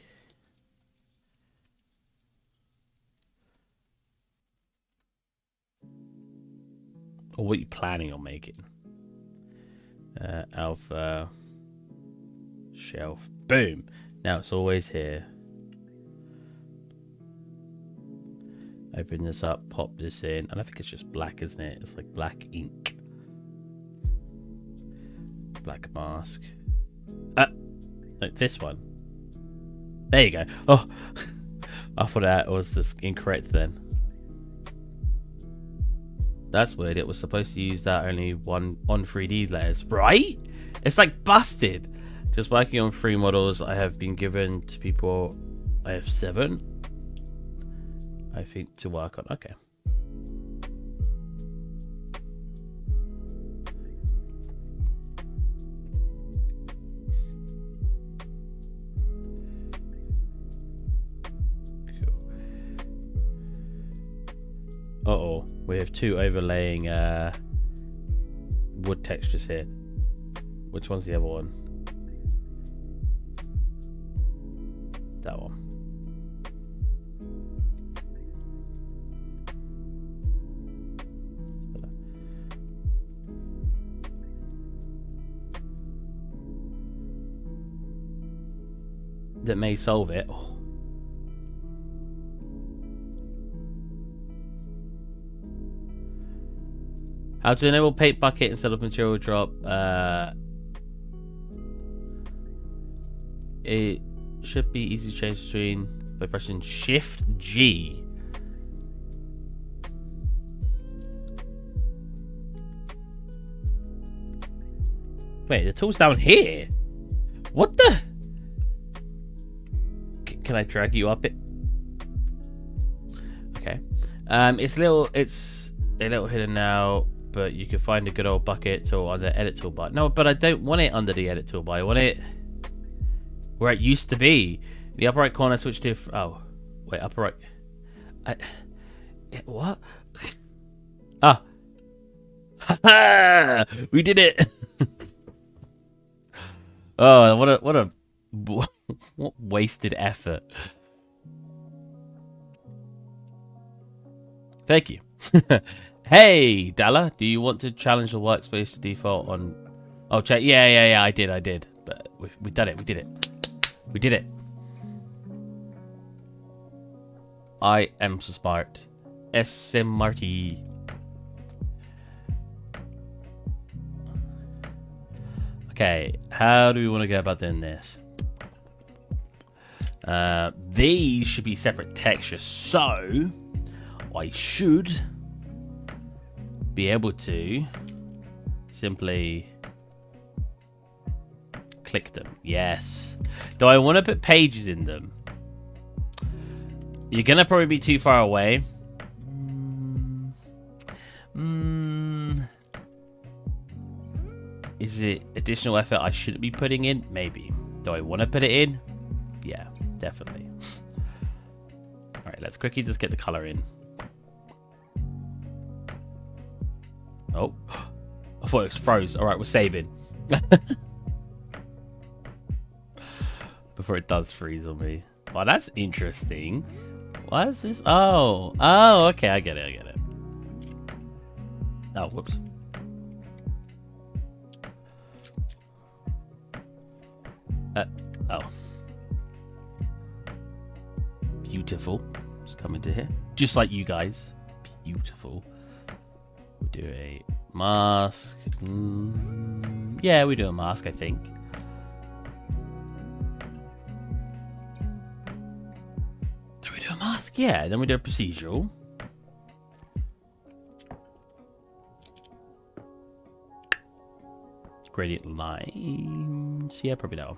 Or what are you planning on making? Alpha shelf. Boom. Now it's always here. Open this up, pop this in, and I think it's just black, isn't it? It's like black ink. Black mask. No, this one. There you go. Oh, I thought that was just incorrect then. That's weird. It was supposed to use that only one on 3D layers, right? It's like busted. Just working on 3 models I have been given to people. I have 7, I think, to work on. Okay. Uh-oh, we have 2 overlaying wood textures here. Which one's the other one? That one. That may solve it. Oh. How to enable paint bucket instead of material drop? It should be easy to change between by pressing Shift G. Wait, the tool's down here. What the? Can I drag you up it? Okay. It's a little hidden now. But you can find a good old bucket tool on the edit toolbar. No, but I don't want it under the edit toolbar. I want it where it used to be. The upper right corner, switch to... Oh, wait, upper right... what? Ah. Ha! We did it! Oh, what a what wasted effort. Thank you. Hey, Dalla, do you want to challenge the workspace to default on... Oh, check. Yeah, I did. But we did it. We did it. I am so smart. SMRT. Okay, how do we want to go about doing this? These should be separate textures, so I should be able to simply click them. Yes. Do I want to put pages in them? You're gonna probably be too far away. Is it additional effort I shouldn't be putting in? Maybe. Do I want to put it in? Yeah, definitely. Alright, let's quickly just get the color in. Oh, I thought it was froze. Alright, we're saving. Before it does freeze on me. Oh, that's interesting. What is this? Oh, okay, I get it. Oh, whoops. Oh. Beautiful. Just come into here. Just like you guys. Beautiful. We'll do a mask. Yeah, we do a mask, I think. Do we do a mask? Yeah, then we do a procedural. Gradient lines. Yeah, probably no.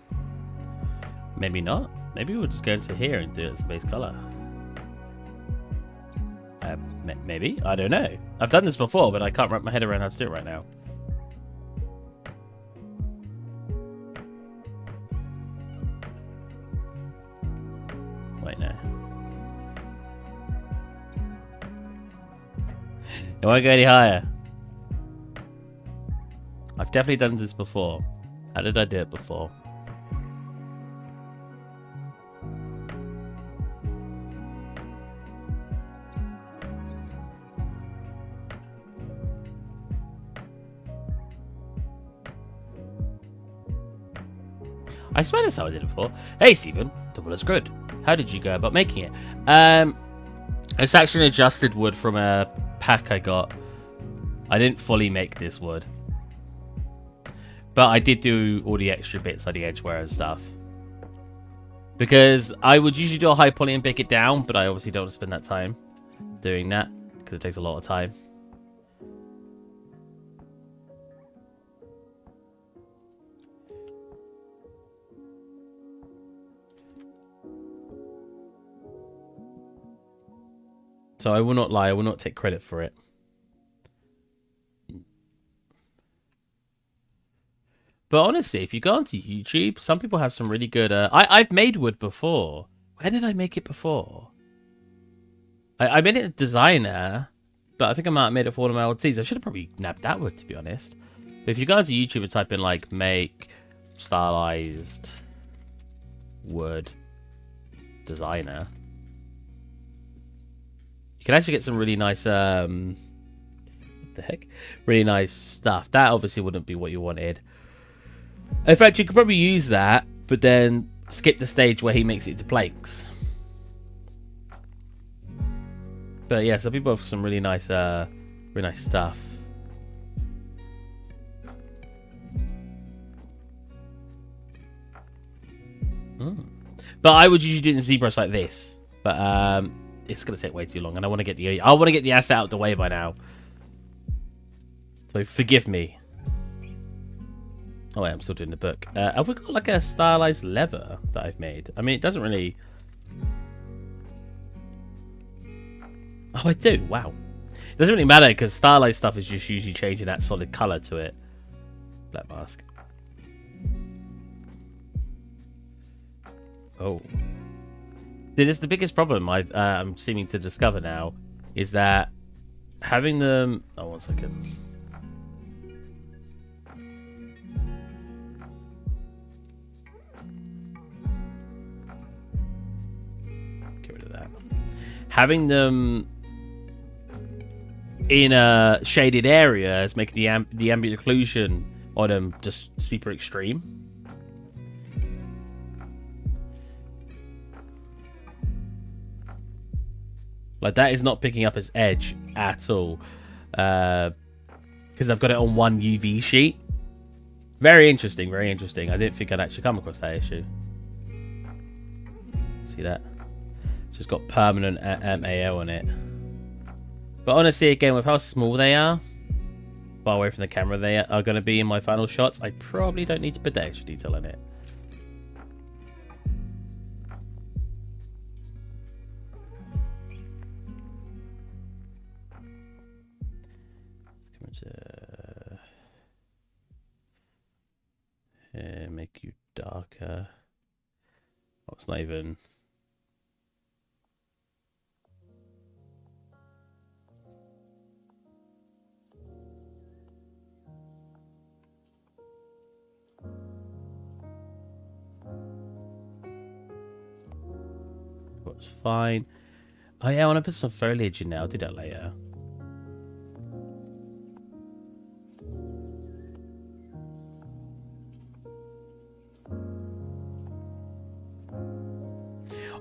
Maybe not. Maybe we'll just go into here and do it as a base color. Maybe? I don't know. I've done this before, but I can't wrap my head around how to do it right now. Wait, no. It won't go any higher. I've definitely done this before. How did I do it before? I swear that's how I did it before. Hey, Stephen. Double is good. How did you go about making it? It's actually an adjusted wood from a pack I got. I didn't fully make this wood. But I did do all the extra bits like the edgeware and stuff. Because I would usually do a high poly and bake it down, but I obviously don't want to spend that time doing that. Because it takes a lot of time. So I will not lie. I will not take credit for it. But honestly, if you go onto YouTube, some people have some really good... I've made wood before. Where did I make it before? I made it a designer, but I think I might have made it for one of my old teas. I should have probably nabbed that wood, to be honest. But if you go onto YouTube and type in, like, make stylized wood designer, you can actually get some really nice, what the heck? Really nice stuff. That obviously wouldn't be what you wanted. In fact, you could probably use that, but then skip the stage where he makes it into planks. But yeah, so people have some really nice stuff. But I would usually do it in ZBrush like this. But it's gonna take way too long, and I want to get the asset out of the way by now. So forgive me. Oh wait, I'm still doing the book. Have we got like a stylized leather that I've made? I mean, it doesn't really... Oh, I do. Wow. It doesn't really matter because stylized stuff is just usually changing that solid color to it. Black mask. Oh. This is the biggest problem I'm seeming to discover now is that having them... Oh, 1 second. Get rid of that. Having them in a shaded area is making the ambient occlusion on them just super extreme. Like, that is not picking up as edge at all. Because I've got it on one UV sheet. Very interesting, very interesting. I didn't think I'd actually come across that issue. See that? It's just got permanent AO on it. But honestly, again, with how small they are, far away from the camera they are going to be in my final shots, I probably don't need to put that extra detail in it. Make you darker. Oh, it's not even... That's fine. Oh yeah, I want to put some foliage in now. I'll do that later.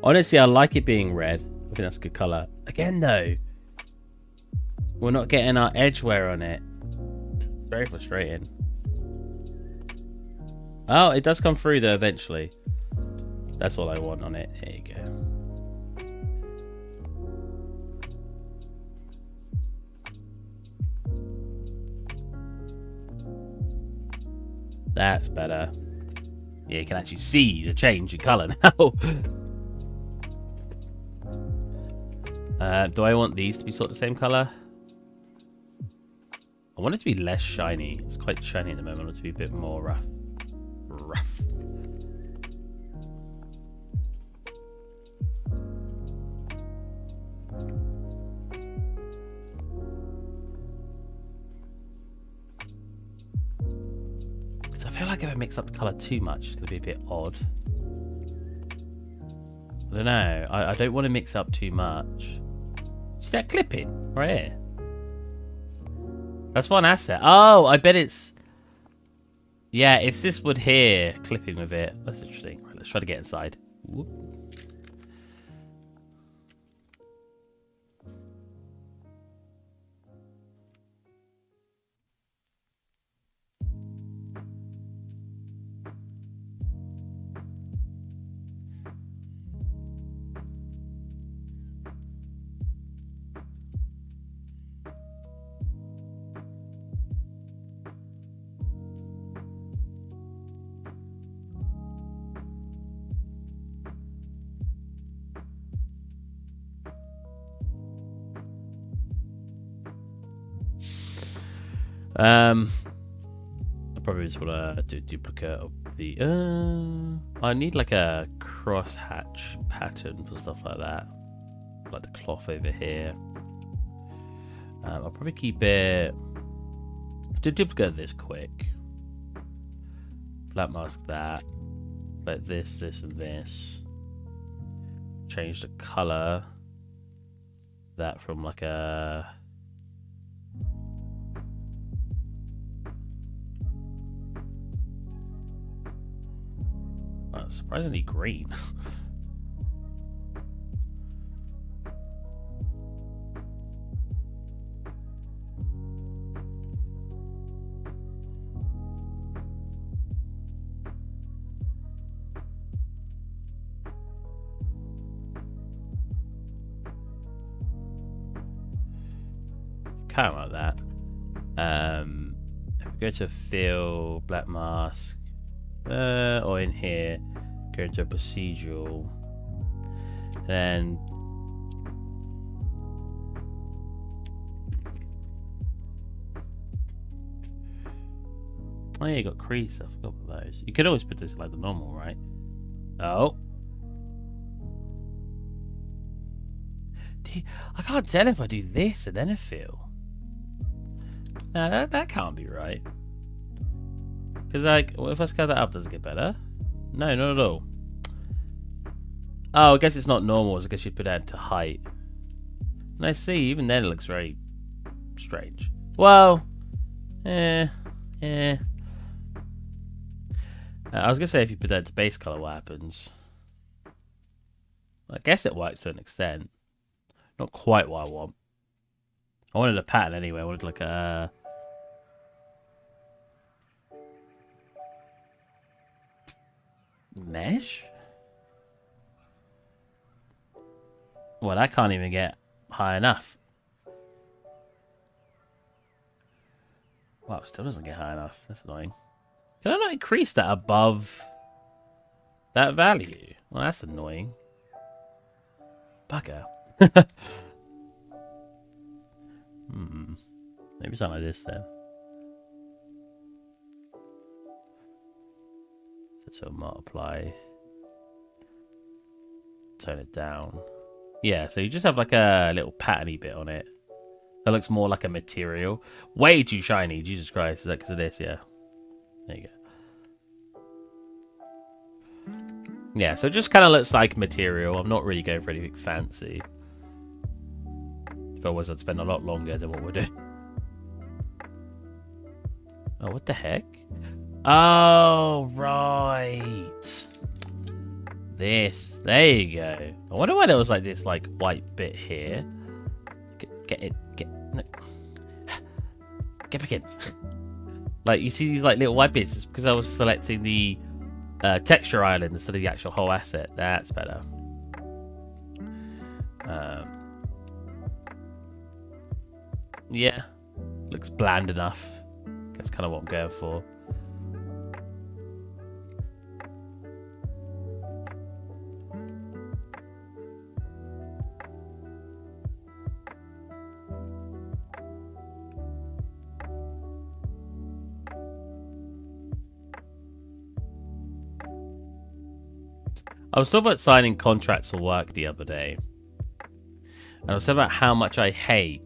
Honestly, I like it being red. I think that's a good colour. Again, though, we're not getting our edge wear on it. It's very frustrating. Oh, it does come through, though, eventually. That's all I want on it. There you go. That's better. Yeah, you can actually see the change in colour now. Do I want these to be sort of the same colour? I want it to be less shiny. It's quite shiny at the moment. I want it to be a bit more rough. Because I feel like if I mix up the colour too much, it's going to be a bit odd. I don't know. I don't want to mix up too much. Is that clipping right here? That's one asset. Oh, I bet it's... Yeah, it's this wood here clipping with it. That's interesting. Right, let's try to get inside. Whoop. I probably just want to do a duplicate of the. I need like a cross hatch pattern for stuff like that, like the cloth over here. I'll probably keep it. Let's do a duplicate of this quick. Flat mask that, like this, and this. Change the color. That from like a. Oh, surprisingly green. Kind of like that. If we go to fill, black mask, or in here, go into a procedural, and oh yeah, you got crease. I forgot about those. You could always put this like the normal, right? Oh. I can't tell if I do this and then a fill. No, that can't be right. Because, like, what if I scale that up? Does it get better? No, not at all. Oh, I guess it's not normal. I guess you'd put that into height. And I see, even then it looks very strange. Well, I was going to say if you put that into base color, what happens? I guess it works to an extent. Not quite what I want. I wanted a pattern anyway. I wanted like a... mesh? Well, that can't even get high enough. Wow, it still doesn't get high enough. That's annoying. Can I not increase that above that value? Well, that's annoying. Bugger. Maybe something like this then. So multiply. Turn it down. Yeah, so you just have like a little patterny bit on it. That looks more like a material. Way too shiny, Jesus Christ. Is that because of this? Yeah. There you go. Yeah, so it just kind of looks like material. I'm not really going for anything fancy. If I was, I'd spend a lot longer than what we're doing. Oh, what the heck? Oh, right. This. There you go. I wonder why there was like this like white bit here. Get it. No. Get back in. Like, you see these like little white bits? It's because I was selecting the texture island instead of the actual whole asset. That's better. Yeah. Looks bland enough. That's kind of what I'm going for. I was talking about signing contracts for work the other day. And I was talking about how much I hate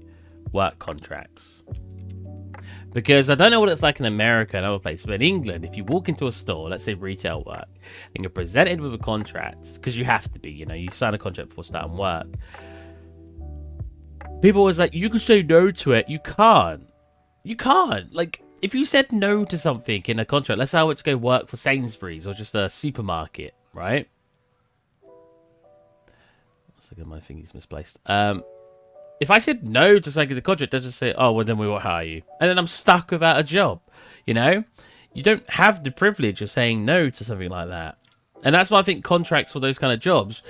work contracts. Because I don't know what it's like in America and other places, but in England, if you walk into a store, let's say retail work, and you're presented with a contract, because you have to be, you know, you sign a contract before starting work. People always like, you can say no to it. You can't. You can't. Like, if you said no to something in a contract, let's say I went to go work for Sainsbury's or just a supermarket, right? Second, my thingy's misplaced. If I said no to something in the contract, they'll just say, oh, well, then we won't hire you. And then I'm stuck without a job, you know? You don't have the privilege of saying no to something like that. And that's why I think contracts for those kind of jobs,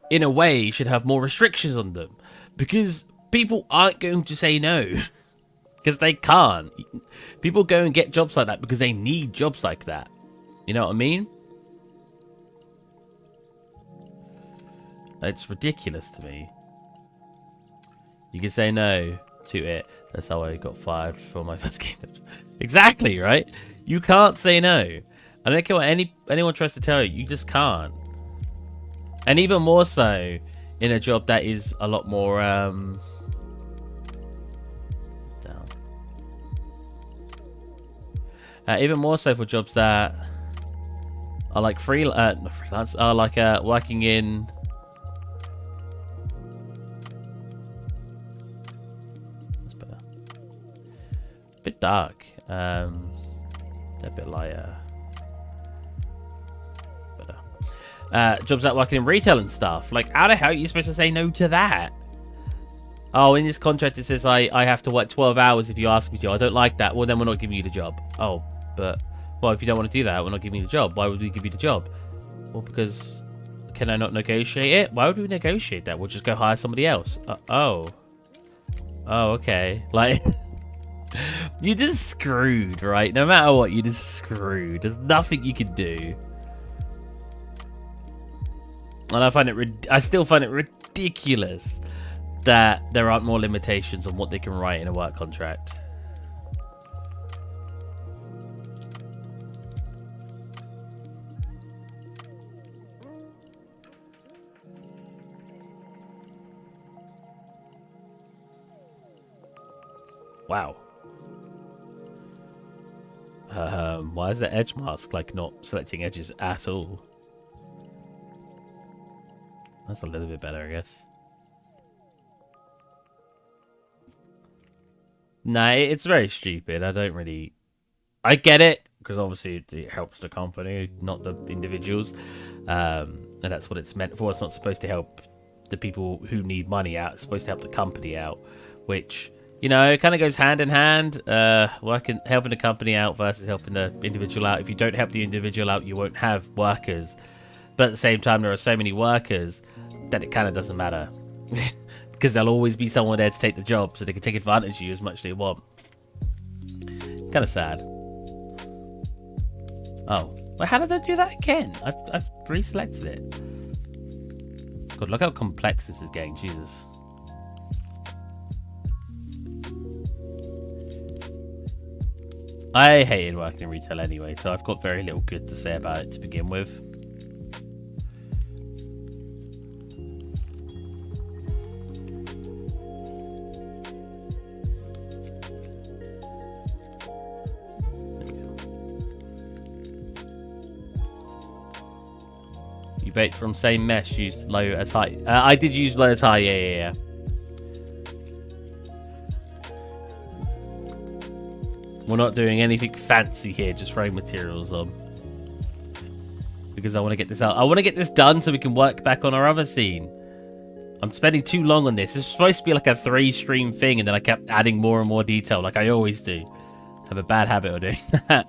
in a way, should have more restrictions on them. Because people aren't going to say no. Because they can't. People go and get jobs like that because they need jobs like that. You know what I mean? It's ridiculous to me. You can say no to it. That's how I got fired for my first game. Exactly, right? You can't say no. I don't care what anyone tries to tell you. You just can't. And even more so in a job that is a lot more down. Even more so for jobs that are like not freelance, are like working in. That's better. A bit dark. A bit lighter. Jobs that working in retail and stuff. Like, how the hell are you supposed to say no to that? Oh, in this contract it says I have to work 12 hours if you ask me to. I don't like that. Well, then we're not giving you the job. Oh, but well, if you don't want to do that, we're not giving you the job. Why would we give you the job? Well, because can I not negotiate it? Why would we negotiate that? We'll just go hire somebody else. Oh, okay. Like, you're just screwed, right? No matter what, you're just screwed. There's nothing you can do. And I still find it ridiculous that there aren't more limitations on what they can write in a work contract. Wow. Why is the edge mask like not selecting edges at all? That's a little bit better, I guess. Nah, it's very stupid. I get it, because obviously it helps the company, not the individuals. And that's what it's meant for. It's not supposed to help the people who need money out. It's supposed to help the company out, which, you know, it kind of goes hand in hand. Helping the company out versus helping the individual out. If you don't help the individual out, you won't have workers. But at the same time, there are so many workers that it kind of doesn't matter. Because there'll always be someone there to take the job, so they can take advantage of you as much as they want. It's kind of sad. Oh. Well, how did I do that again? I've reselected it. God, look how complex this is getting. Jesus. I hated working in retail anyway, so I've got very little good to say about it to begin with. You bait from same mesh, use low as high. I did use low as high, yeah. We're not doing anything fancy here, just throwing materials on. Because I want to get this out. I want to get this done so we can work back on our other scene. I'm spending too long on this. It's supposed to be like a 3-stream thing, and then I kept adding more and more detail, like I always do. I have a bad habit of doing that.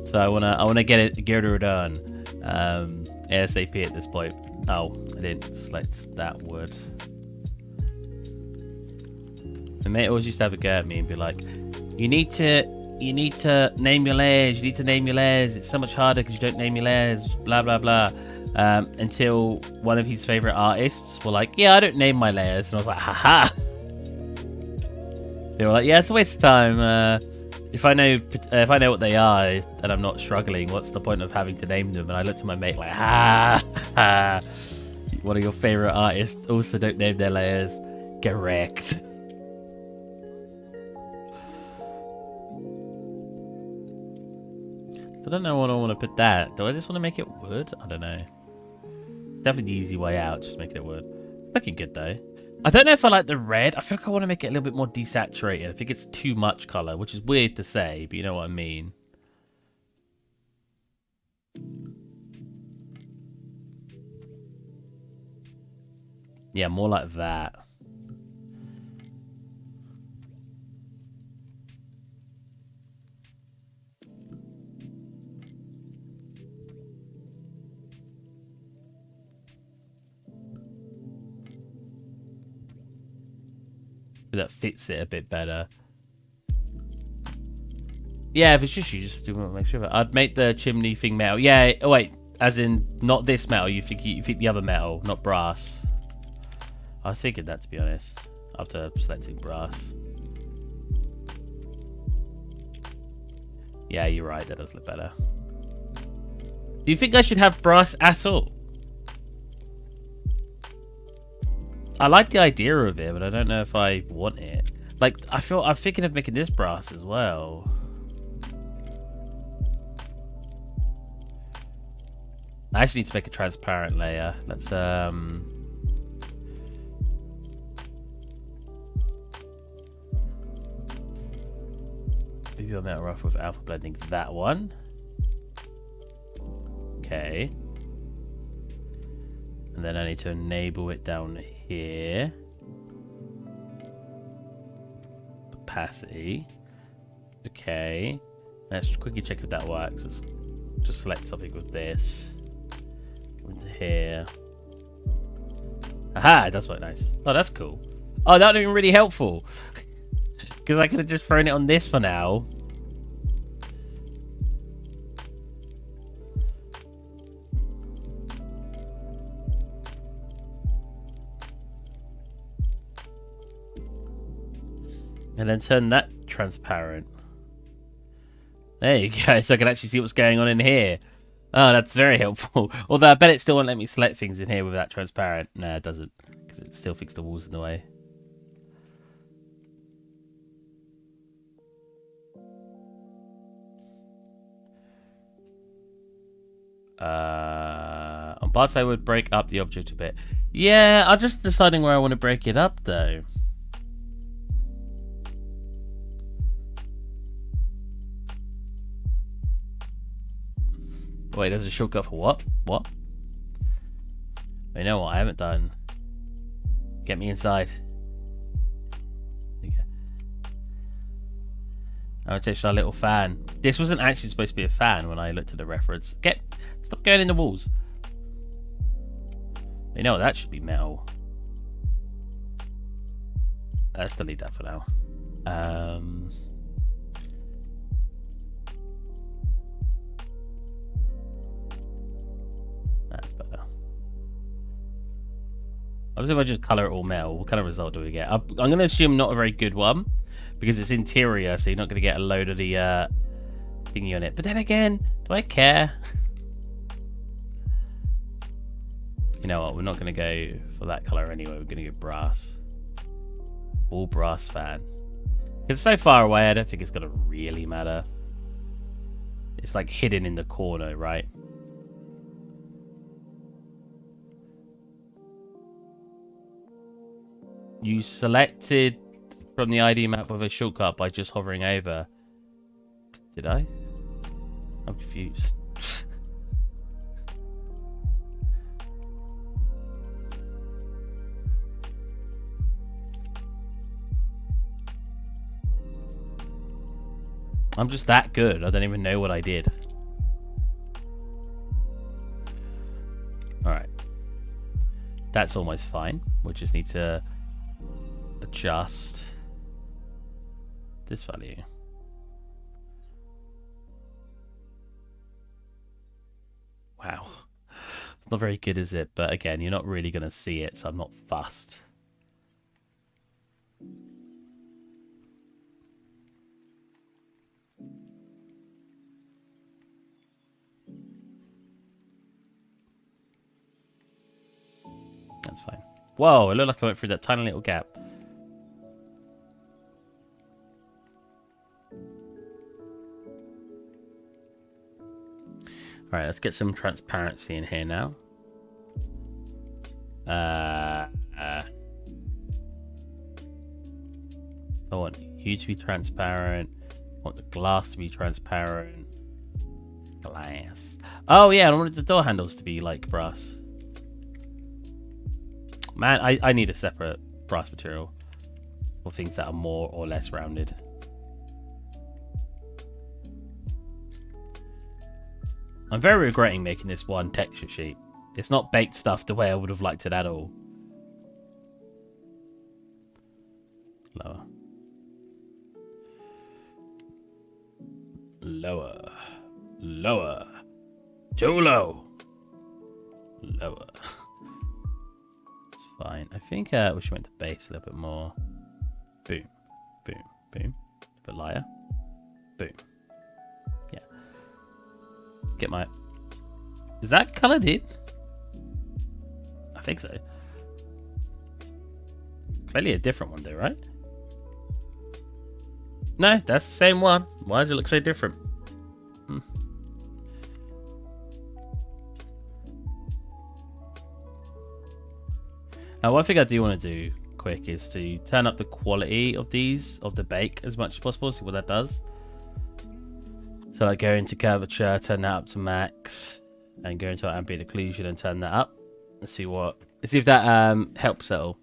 So I wanna get it done ASAP at this point. Oh, I didn't select that wood. My mate always used to have a go at me and be like, you need to name your layers. You need to name your layers. It's so much harder because you don't name your layers. Blah blah blah. Until one of his favorite artists were like, yeah, I don't name my layers, and I was like, haha. They were like, yeah, it's a waste of time. If I know what they are and I'm not struggling, what's the point of having to name them? And I looked at my mate like, ha. One of your favorite artists also don't name their layers. Get wrecked. I don't know what I want to put that. Do I just want to make it wood? I don't know. Definitely the easy way out, just making it wood. It's looking good though. I don't know if I like the red. I feel like I want to make it a little bit more desaturated. I think it's too much color, which is weird to say, but you know what I mean. Yeah, more like that. That fits it a bit better. Yeah, if it's just you, just do what makes sure. I'd make the chimney thing metal. Yeah, oh wait, as in not this metal. You think the other metal, not brass. I was thinking that, to be honest, after selecting brass. Yeah, you're right. That does look better. Do you think I should have brass at all? I like the idea of it, but I don't know if I want it. Like, I'm thinking of making this brass as well. I actually need to make a transparent layer. Let's maybe I'll metal rough with alpha blending that one. Okay. And then I need to enable it down here. Opacity. Okay. Let's quickly check if that works. Let's just select something with this. Go into here. Aha, that's quite nice. Oh, that's cool. Oh, that would have been really helpful. Because I could have just thrown it on this for now. And then turn that transparent. There you go, so I can actually see what's going on in here. Oh, that's very helpful. Although I bet it still won't let me select things in here with that transparent. No, it doesn't. Because it still thinks the wall's in the way. On parts I would break up the object a bit. Yeah, I'm just deciding where I want to break it up though. Wait, there's a shortcut for what? What? You know what I haven't done? Get me inside. Okay. I'll touch our little fan. This wasn't actually supposed to be a fan when I looked at the reference. Stop going in the walls. You know what? That should be metal. Let's delete that for now. That's better. Obviously, if I just color it all metal, what kind of result do we get? I'm going to assume not a very good one because it's interior, so you're not going to get a load of the thingy on it. But then again, do I care? You know what? We're not going to go for that color anyway. We're going to go brass. All brass fan. Because it's so far away, I don't think it's going to really matter. It's like hidden in the corner, right? You selected from the ID map with a shortcut by just hovering over. Did I? I'm confused. I'm just that good. I don't even know what I did. Alright. That's almost fine. We just need to adjust this value. Wow. It's not very good, is it? But again, you're not really going to see it, so I'm not fussed. That's fine. Whoa, it looked like I went through that tiny little gap. Alright, let's get some transparency in here now. I want you to be transparent. I want the glass to be transparent. Glass. Oh yeah, I wanted the door handles to be like brass. Man, I need a separate brass material for things that are more or less rounded. I'm very regretting making this one texture sheet. It's not baked stuff the way I would have liked it at all. Lower. Lower. Lower. Too low. Lower. It's fine. fine. I think we should make the base a little bit more. Boom, boom, boom. A bit lighter. Boom. Yeah. Get my... Is that coloured in? I think so. Clearly a different one though, right? No, that's the same one. Why does it look so different? Now, one thing I do want to do quick is to turn up the quality of these, of the bake, as much as possible. See what that does. So like go into curvature, turn that up to max, and go into ambient occlusion and turn that up. Let's see if that helps at all.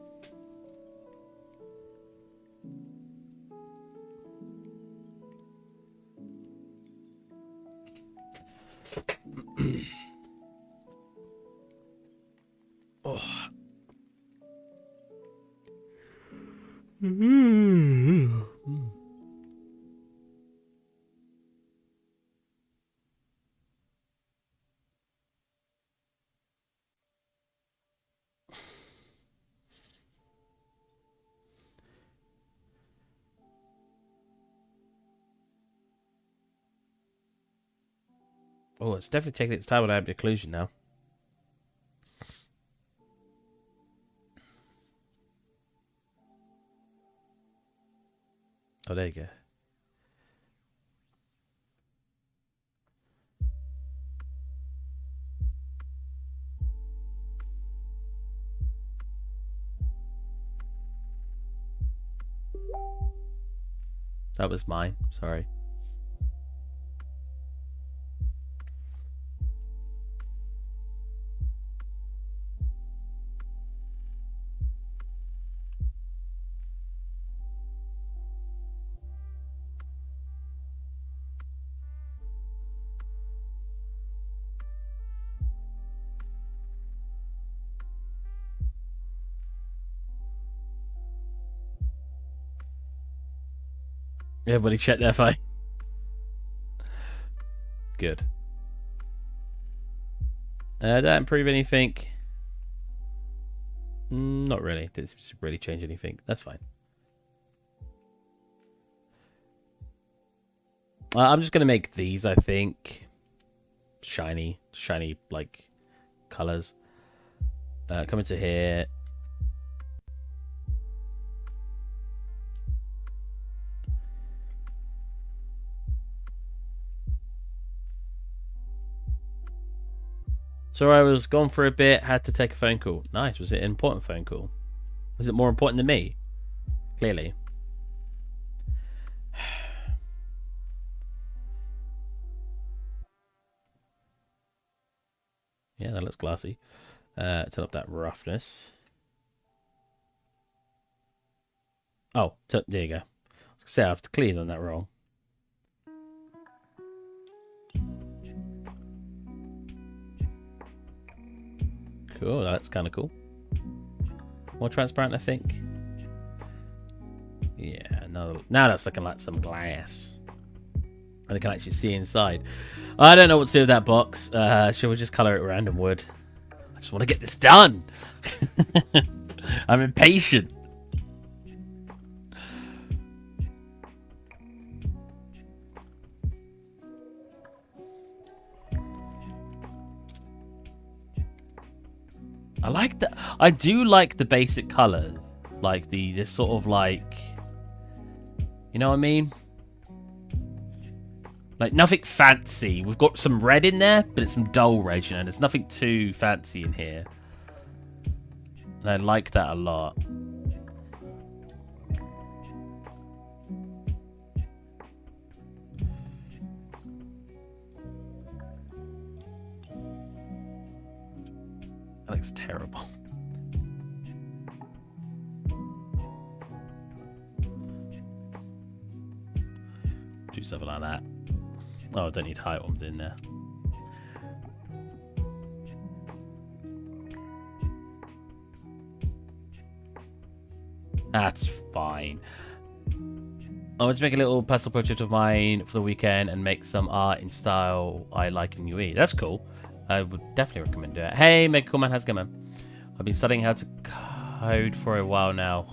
Oh. Oh, it's definitely taking its time with ambient occlusion now. Oh, there you go. That was mine. Sorry. Everybody check their phone. Good. Did that improve anything? Not really. Didn't really change anything. That's fine. I'm just going to make these, I think, shiny like colors. Come into here. So I was gone for a bit, had to take a phone call. Nice. Was it an important phone call? Was it more important than me? Clearly. Yeah, that looks classy. Turn up that roughness. Oh, there you go. I was gonna say I've clearly done that wrong. Cool, that's kind of cool. More transparent, I think. Yeah, now that's looking like some glass. And I can actually see inside. I don't know what to do with that box. Shall we just colour it random wood? I just want to get this done. I'm impatient. I like that. I do like the basic colours, like this sort of like, you know what I mean? Like nothing fancy. We've got some red in there, but it's some dull red, you know. There's nothing too fancy in here, and I like that a lot. That looks terrible. Do something like that. Oh, I don't need height ones in there. That's fine. I want to make a little personal portrait of mine for the weekend and make some art in style I like in UE. That's cool. I would definitely recommend doing it. Hey, Mega Cool Man, how's it going, man? I've been studying how to code for a while now.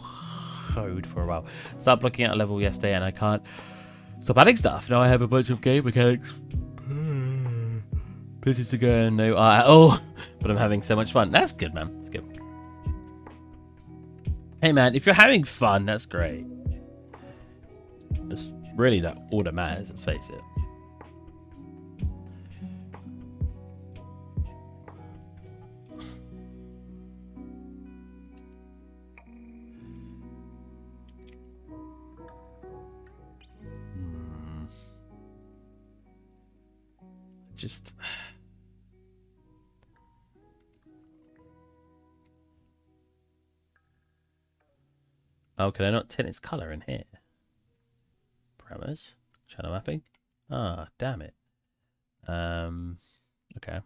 Code for a while. Started looking at a level yesterday and I can't stop adding stuff. Now I have a bunch of game mechanics. Places to go, no art at all. But I'm having so much fun. That's good, man. That's good. Hey, man, if you're having fun, that's great. It's really that all that matters, let's face it. Just... Oh, can I not tint its color in here? Parameters, channel mapping. Ah, damn it. Okay.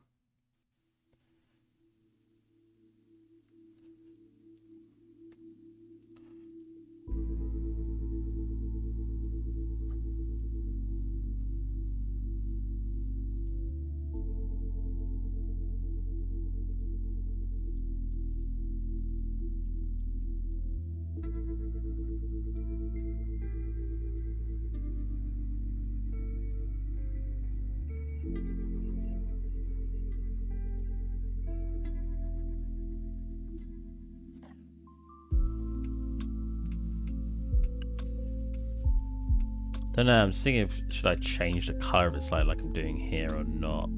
Don't know, I'm thinking if should I change the color of the slide like I'm doing here or not.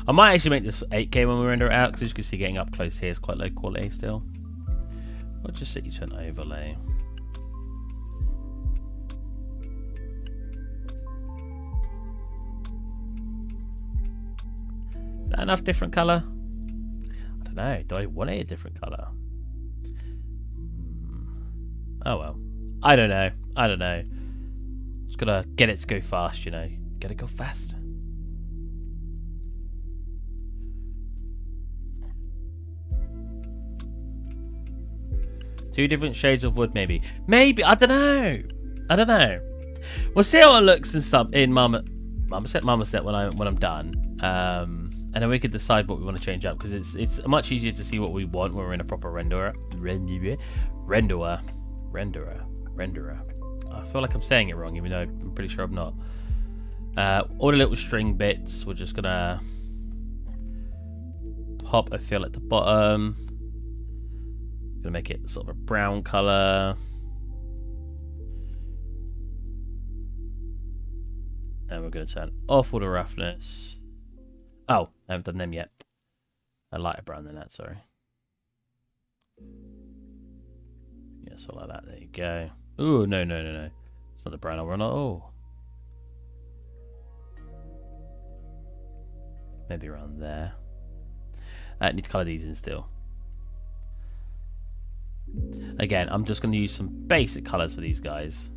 I might actually make this 8K when we render it out, because as you can see getting up close here is quite low quality still. I'll just set you to an overlay. Is that enough different color? I don't know, do I want it a different color? Oh well. I don't know. Just gotta get it to go fast, you know. Gotta go fast. Two different shades of wood, maybe. Maybe, I don't know. We'll see how it looks in Marmoset when I'm done. And then we could decide what we want to change up, because it's much easier to see what we want when we're in a proper renderer. I feel like I'm saying it wrong, even though I'm pretty sure I'm not. All the little string bits, we're just gonna pop a fill at the bottom. Gonna make it sort of a brown color. And we're gonna turn off all the roughness. Oh, I haven't done them yet. A lighter brown than that, sorry. Yeah, so like that, there you go. Ooh, no. It's not the brown I want. Oh. Maybe around there. I need to colour these in still. Again, I'm just going to use some basic colours for these guys.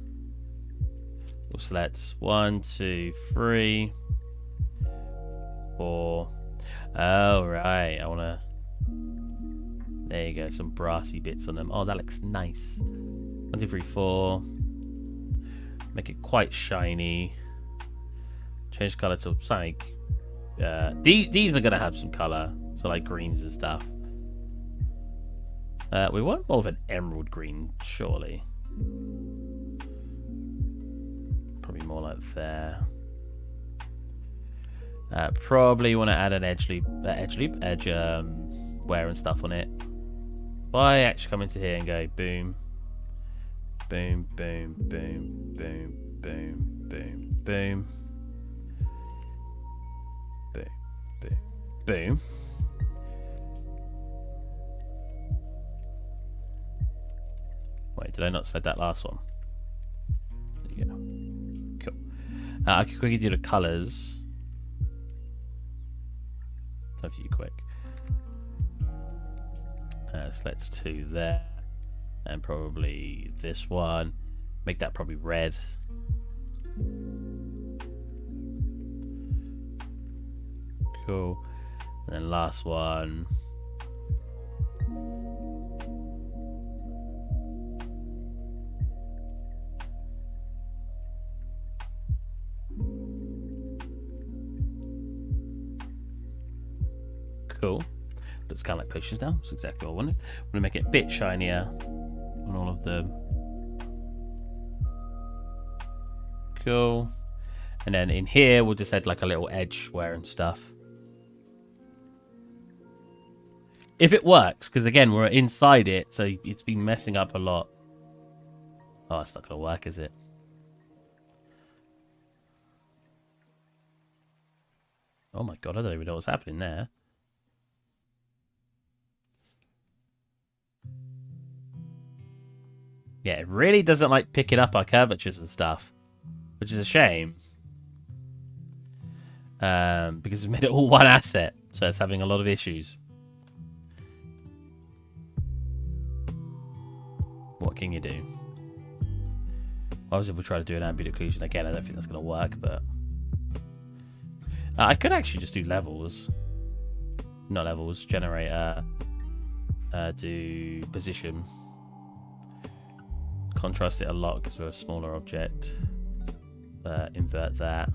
We'll select 1, 2, 3, 4. Oh, right. I want to... There you go. Some brassy bits on them. Oh, that looks nice. 1, 2, 3, 4. Make it quite shiny. Change the colour to something. These are going to have some colour. So like greens and stuff. We want more of an emerald green, surely. Probably more like there. Probably want to add an edge wear and stuff on it. If I actually come into here and go boom, boom, boom, boom, boom, boom, boom, boom, boom, boom, boom. Wait, did I not select that last one? There you go. Cool. I can quickly do the colours. Time for you quick. Select 2 there. And probably this one. Make that probably red. Cool. And then last one. Cool. looks kind of like potions now. That's exactly what I wanted. I'm going to make it a bit shinier on all of them. Cool. And then in here, we'll just add like a little edge wear and stuff. If it works, because again, we're inside it, so it's been messing up a lot. Oh, it's not going to work, is it? Oh my god, I don't even know what's happening there. Yeah, it really doesn't like picking up our curvatures and stuff, which is a shame. Because we made it all one asset, so it's having a lot of issues. What can you do? Obviously, if we try to do an ambient occlusion again, I don't think that's going to work, but... I could actually just do levels. Not levels, generator. Do position. Contrast it a lot because we're a smaller object. Invert that.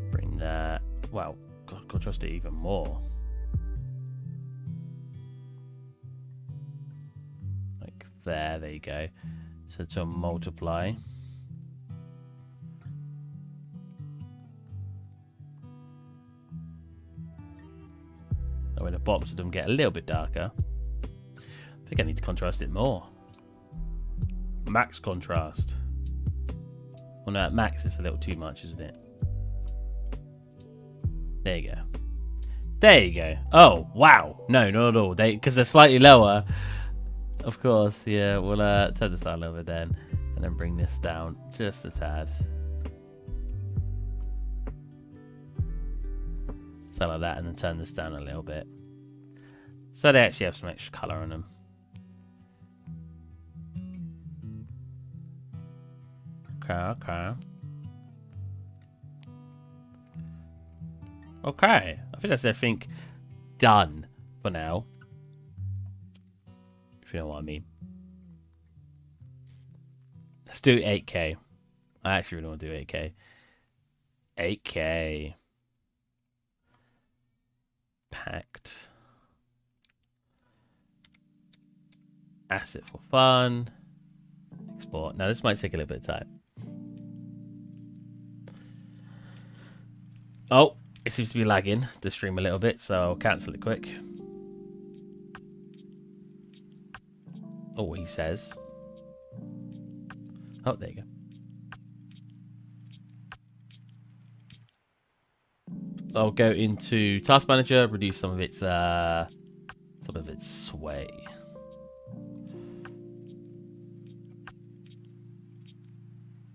Bring that. Wow, God, contrast it even more. Like there you go. So to multiply. That way the bottoms of them get a little bit darker. I think I need to contrast it more. Max contrast. Well, no, at max it's a little too much, isn't it? There you go. There you go. Oh, wow. No, not at all. Because they're slightly lower. Of course, yeah. We'll turn this down a little bit then. And then bring this down just a tad. So like that, and then turn this down a little bit. So they actually have some extra colour on them. Okay. Okay. I think that's everything done for now. If you know what I mean. Let's do 8K. I actually really want to do 8K. 8K. Packed. Asset for fun. Export. Now this might take a little bit of time. Oh, it seems to be lagging the stream a little bit, so I'll cancel it quick. Oh, he says. Oh, there you go. I'll go into Task Manager, reduce some of its sway.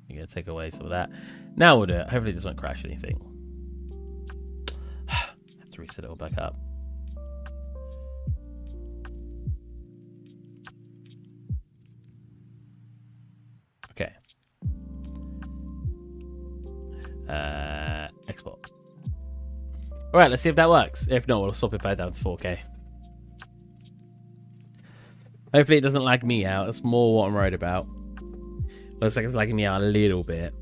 You're gonna take away some of that. Now we'll do it. Hopefully this won't crash anything. Have to reset it all back up. Okay. Export. Alright, let's see if that works. If not, we'll swap it back down to 4K. Hopefully it doesn't lag me out. That's more what I'm worried about. Looks like it's lagging me out a little bit.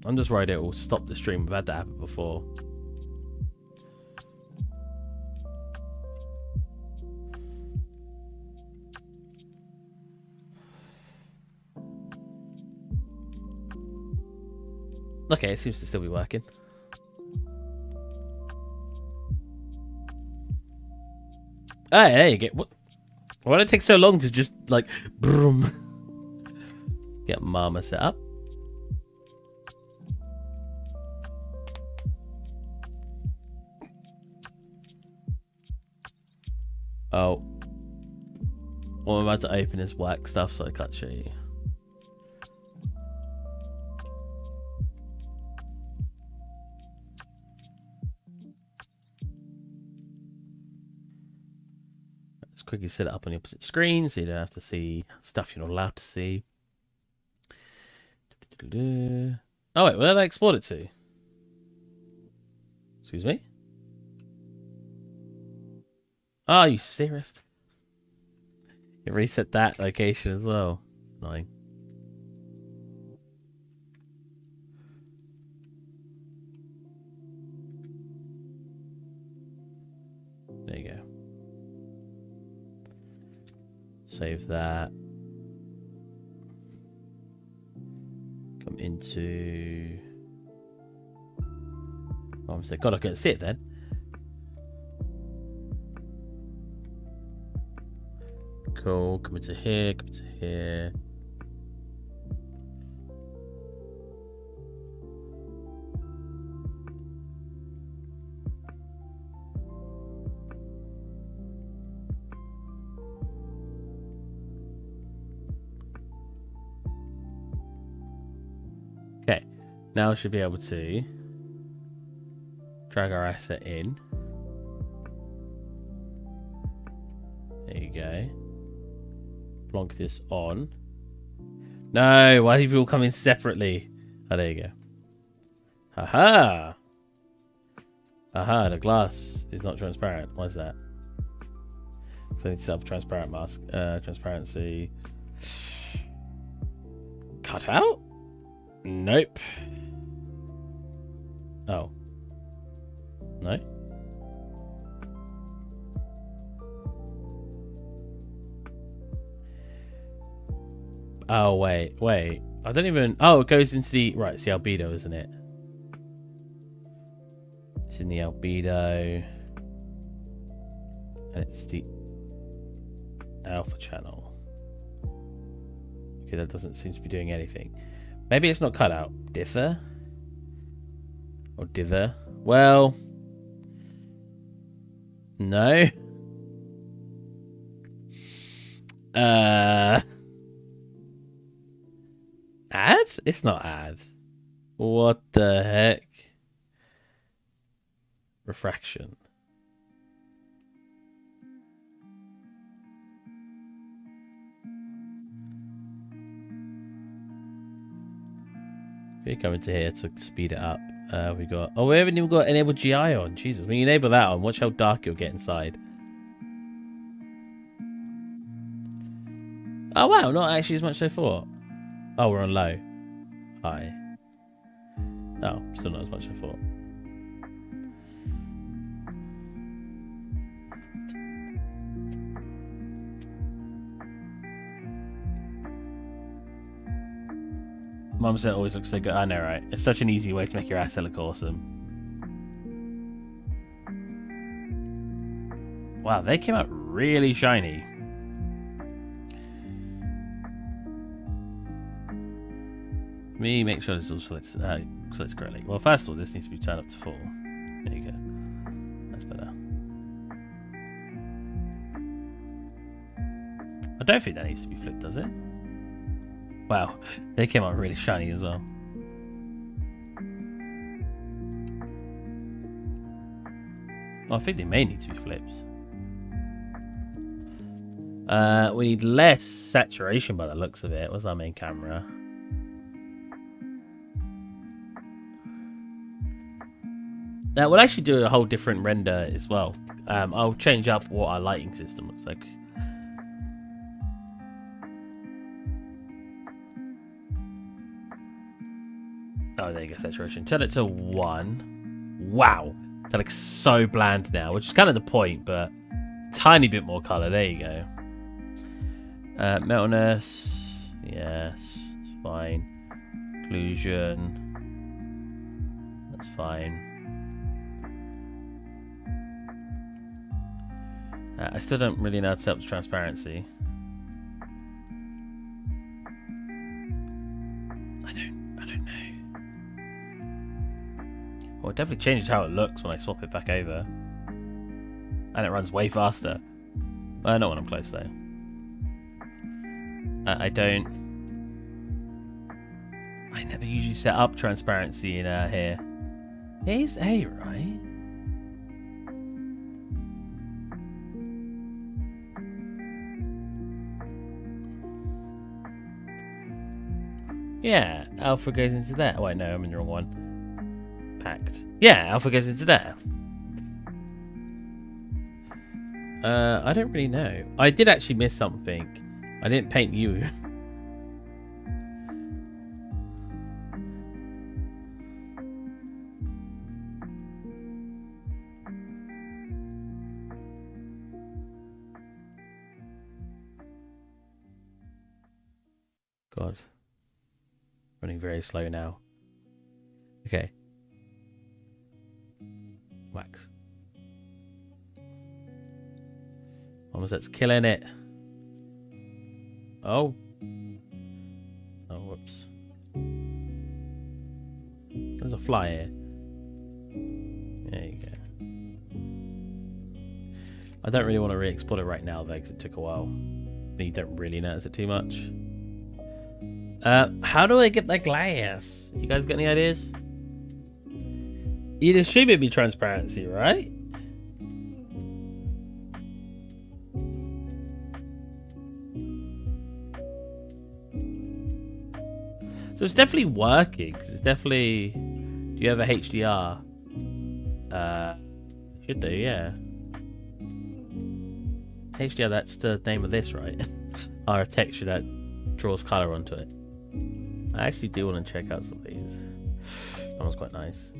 I'm just worried it will stop the stream. We've had that happen before. Okay, it seems to still be working. Ah, there you go. What? Why did it take so long to just, like, broom? Get Mama set up. Oh. Well, I'm about to open this black stuff, so I can't show you. Let's quickly set it up on the opposite screen so you don't have to see stuff you're not allowed to see. Oh, wait, where did I export it to? Excuse me? Oh, are you serious? It reset that location as well. Annoying. There you go. Save that. Come into... Oh, God, I couldn't see it then. Cool. Come into here. Come into here. Okay. Now I should be able to drag our asset in. There you go. Plonk this on. No, why do people come in separately? Oh, there you go. Haha. Aha, the glass is not transparent. Why is that? So I need to set up a transparent mask. Transparency. Cut out? Nope. Oh. No? Oh, wait. I don't even... Oh, it goes into the... Right, it's the albedo, isn't it? It's in the albedo. And it's the alpha channel. Okay, that doesn't seem to be doing anything. Maybe it's not cut out. Dither? Or dither? Well... No. Add? It's not add. What the heck? Refraction. Okay, come into here to speed it up. We got... Oh, we haven't even got enable GI on. Jesus, when you enable that on, watch how dark you'll get inside. Oh, wow, not actually as much as I thought. Oh, we're on low. High. Oh, still not as much as I thought. Mum said it always looks so good. I know, right? It's such an easy way to make your asset look awesome. Wow, they came out really shiny. Let me make sure this all selects correctly. Well, first of all, this needs to be turned up to full. There you go. That's better. I don't think that needs to be flipped, does it? Wow, they came out really shiny as well. Oh, I think they may need to be flipped. We need less saturation by the looks of it. What's our main camera? We'll actually do a whole different render as well. I'll change up what our lighting system looks like. Oh, there you go, saturation. Turn it to 1. Wow, that looks so bland now, which is kind of the point, but tiny bit more color. There you go. Metalness, yes, it's fine. Occlusion, that's fine. I still don't really know how to set up the transparency. I don't know. Well, it definitely changes how it looks when I swap it back over. And it runs way faster. Not when I'm close though. I never usually set up transparency in here. It is A, right? Yeah, alpha goes into there. Oh, wait, no, I'm in the wrong one. Packed. Yeah, alpha goes into there. I don't really know. I did actually miss something. I didn't paint you. God. Running very slow now. Okay. Wax. Almost that's killing it. Oh. Oh, whoops. There's a fly here. There you go. I don't really want to re-explore it right now though, because it took a while. You don't really notice it too much. How do I get that glass? You guys got any ideas? You'd assume it'd be transparency, right? So it's definitely working. 'Cause it's definitely. You have a HDR. Should do, yeah. HDR, that's the name of this, right? Or a texture that draws color onto it. I actually do want to check out some of these. That one's quite nice.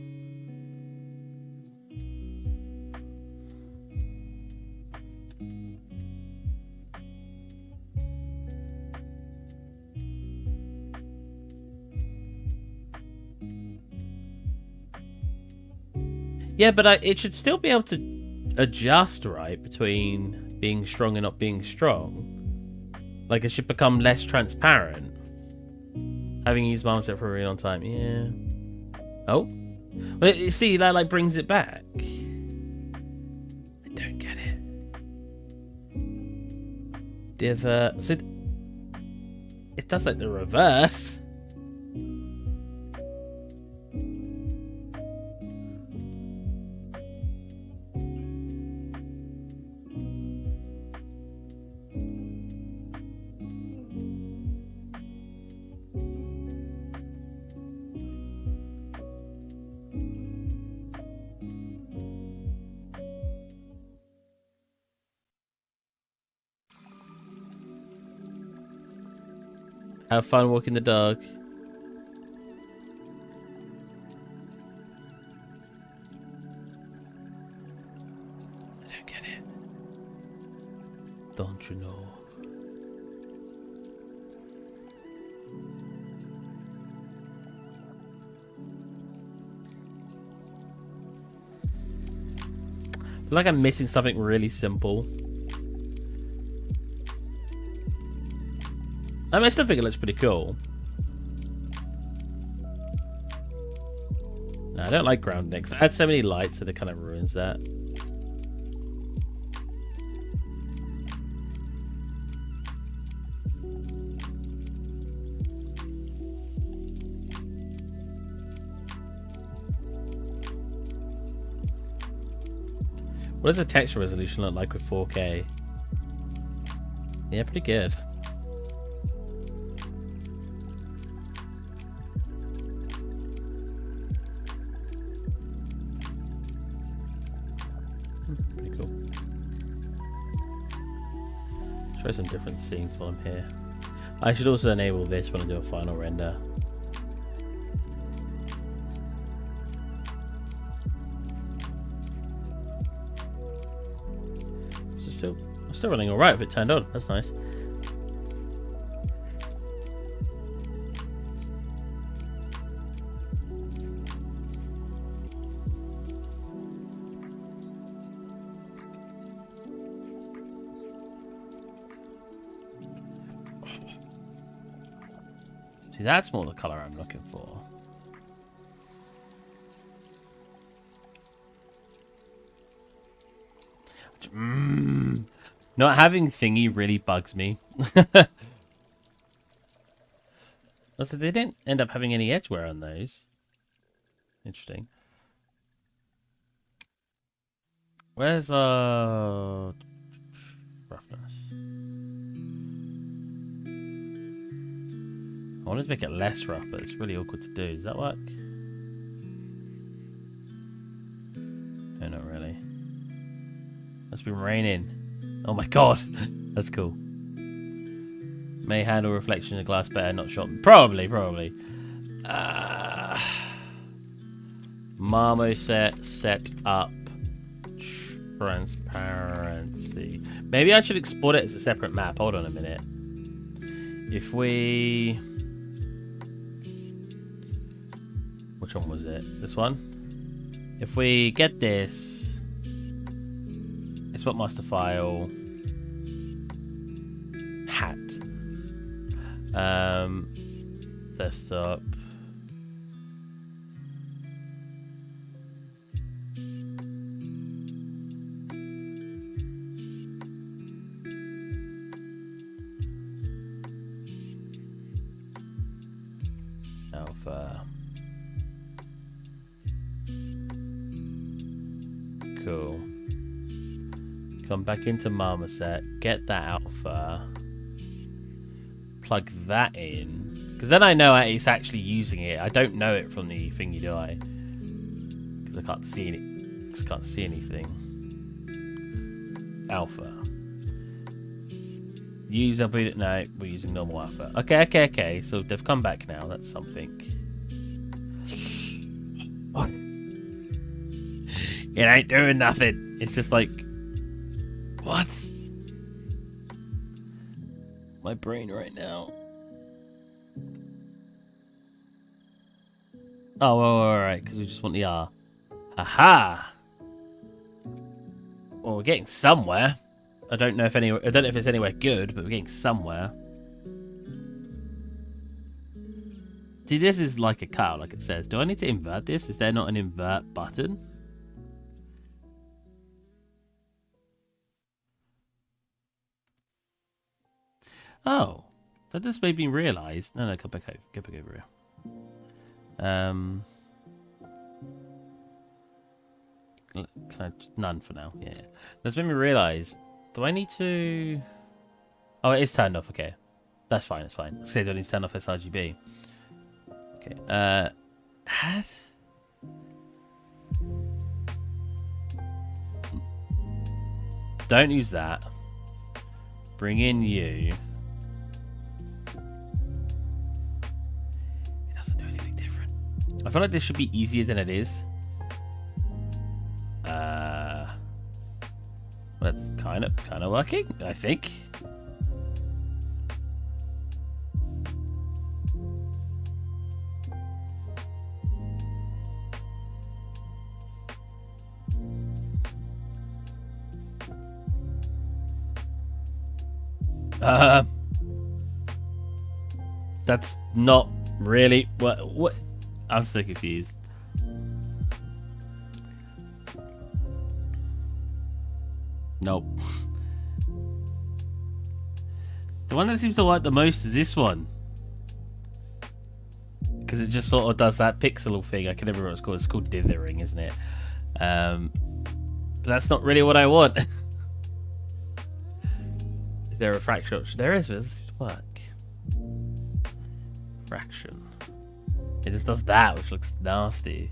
Yeah, but it should still be able to adjust, right, between being strong and not being strong. Like, it should become less transparent. Having used Marmoset for a really long time, yeah. Oh? Well, you see, that, like, brings it back. I don't get it. So it does, like, the reverse. Have fun walking the dog. I don't get it. Don't you know? I feel like I'm missing something really simple. I mean, I still think it looks pretty cool. No, I don't like grounding because I had so many lights that it kind of ruins that. What does the texture resolution look like with 4K? Yeah, pretty good. Pretty cool. Try some different scenes while I'm here. I should also enable this when I do a final render. Still running alright if it turned on. That's nice. See, that's more the color I'm looking for. Not having thingy really bugs me. Also, they didn't end up having any edge wear on those. Interesting. Where's roughness? I want to make it less rough, but it's really awkward to do. Does that work? No, not really. It's been raining. Oh my god, that's cool. May handle reflection in the glass better, not shot. Probably. Marmoset set up transparency. Maybe I should export it as a separate map. Hold on a minute. If we... Which one was it? This one? If we get this... Export master file... Hat. Desktop. Alpha. Cool. Come back into Marmoset, get that alpha, plug that in, because then I know it's actually using it. I don't know it from the thingy, do I? Because I can't see it. Just can't see anything. Alpha. Use no, we're using normal alpha. Okay. So they've come back now. That's something. What? It ain't doing nothing. It's just like, what? My brain right now. Oh, alright, because we just want the R. Aha! Well, we're getting somewhere. I don't know if it's anywhere good, but we're getting somewhere. See, this is like a cow, like it says. Do I need to invert this? Is there not an invert button? Oh, that just made me realise. No, come back over. Get back over here. Can I? None for now. Yeah. That's made me realise. Do I need to? Oh, it is turned off. Okay, that's fine. That's fine. Say, do I need to turn off sRGB? Okay. That. Don't use that. Bring in you. I feel like this should be easier than it is. That's kind of working, I think. That's not really what. I'm so confused. Nope. The one that seems to work the most is this one. Because it just sort of does that pixel thing. I can never remember what it's called. It's called dithering, isn't it? But that's not really what I want. Is there a fraction option? There is, but it doesn't seem to work. Fraction. It just does that, which looks nasty.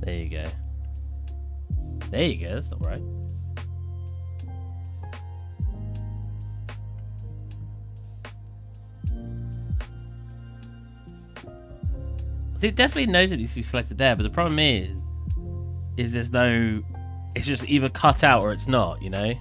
There you go. There you go, that's not right. See, it definitely knows it needs to be selected there, but the problem is there's no... It's just either cut out or it's not, you know?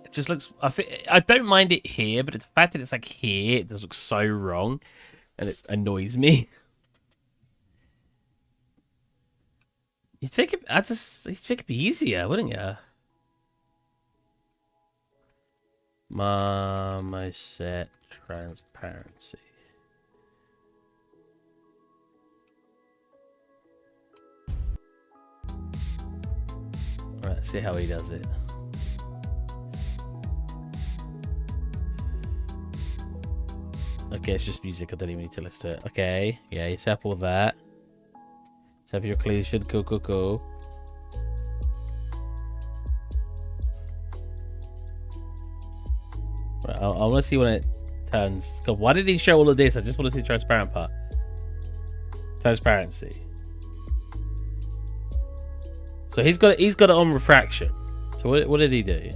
It just looks... I don't mind it here, but it's the fact that it's like here, it just looks so wrong. And it annoys me. You'd think it'd be easier, wouldn't you? I set transparency. Alright, let's see how he does it. Okay, it's just music. I don't even need to listen to it. Okay, yeah, you set up all that. Set up your occlusion. Cool. Right, I want to see when it turns. God, why did he show all of this? I just want to see the transparent part. Transparency. So he's got it on refraction. So what did he do?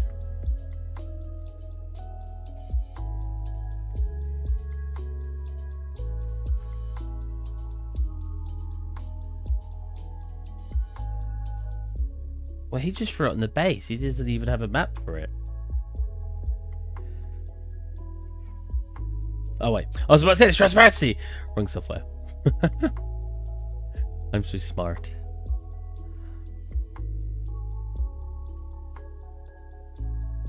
Well, he just threw it on the base. He doesn't even have a map for it. Oh wait, I was about to say it's transparency. Wrong software. I'm so smart.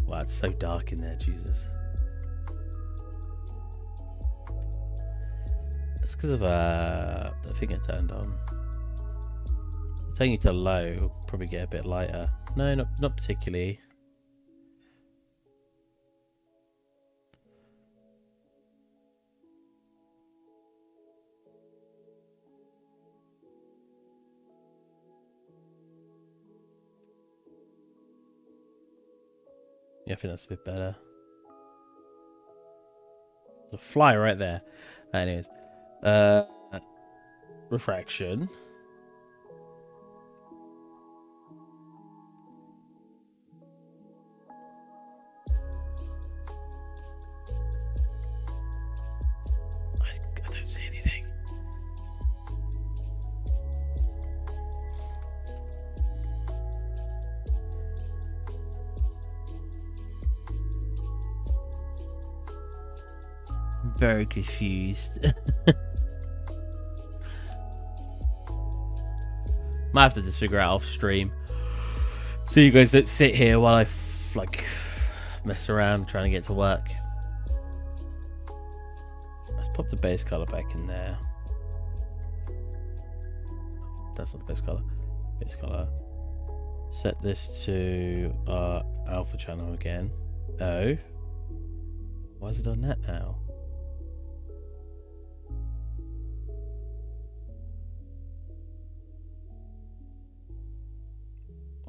Wow, it's so dark in there, Jesus. It's because of the thing it turned on. Taking it to low, it'll probably get a bit lighter. No, not particularly. Yeah, I think that's a bit better. There's a fly right there. Anyways, refraction. I don't see anything. I'm very confused. Might have to just figure out off stream. So you guys don't sit here while I like mess around trying to get to work. Let's pop the base color back in there. That's not the base color. Base color. Set this to our alpha channel again. Oh. Why is it on that now?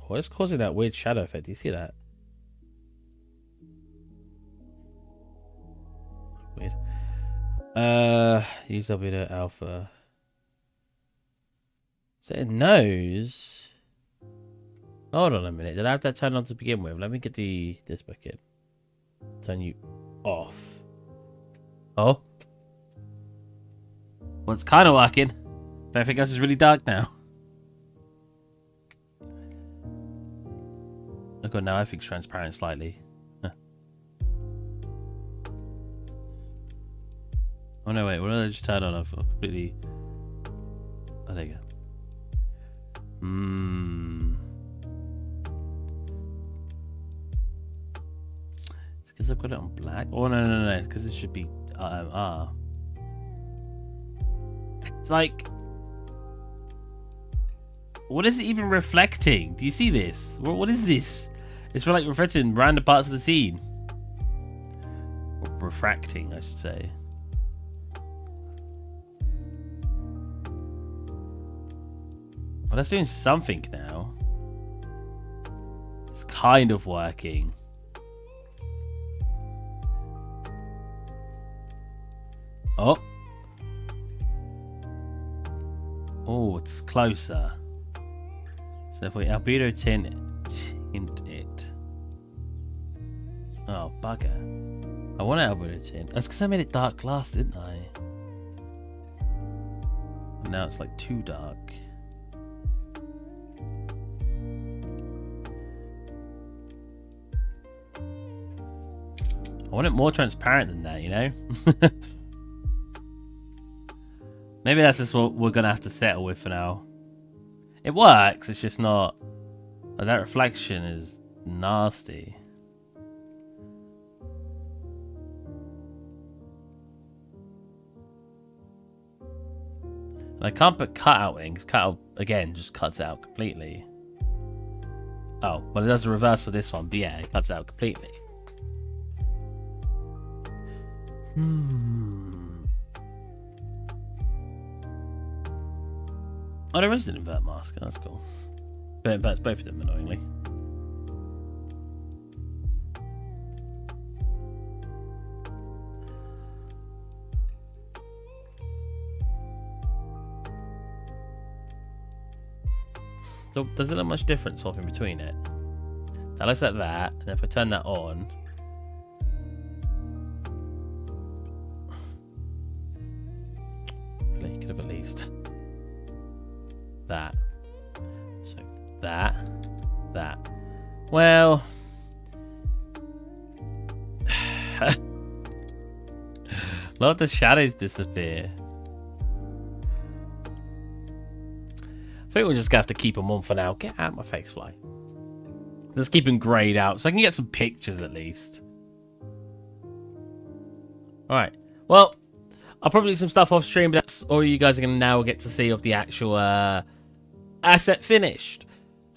What is causing that weird shadow effect? Do you see that? Weird. Use W to alpha. So it knows. Hold on a minute. Did I have that turned on to begin with? Let me get this back in. Turn you off. Oh. Well, it's kind of working. But everything else is really dark now. Oh god, now everything's transparent slightly. Huh. Oh no, wait, what did I just turn on? I've completely... Oh, there you go. It's because I've got it on black. Oh, no, because it should be R. It's like... What is it even reflecting? Do you see this? What is this? It's like reflecting random parts of the scene. Or refracting, I should say. Well, that's doing something now. It's kind of working. Oh. Oh, it's closer. So if we albedo tint it. Oh, bugger. I want to albedo tint. That's because I made it dark glass, didn't I? Now it's like too dark. I want it more transparent than that, you know? Maybe that's just what we're going to have to settle with for now. It works, it's just not... That reflection is nasty. And I can't put cutout in, because cutout, again, just cuts it out completely. Oh, well it does the reverse for this one, but yeah, it cuts it out completely. Oh, there is an invert mask. That's cool. But it inverts both of them, annoyingly. So does it look much different swapping between it? That looks like that, and if I turn that on, you could have at least that. So that. Well, a lot of the shadows disappear. I think we're just gonna have to keep them on for now. Get out of my face, fly. Let's keep them grayed out so I can get some pictures at least. Alright. Well, I'll probably do some stuff off stream, but that's all you guys are going to now get to see of the actual asset finished.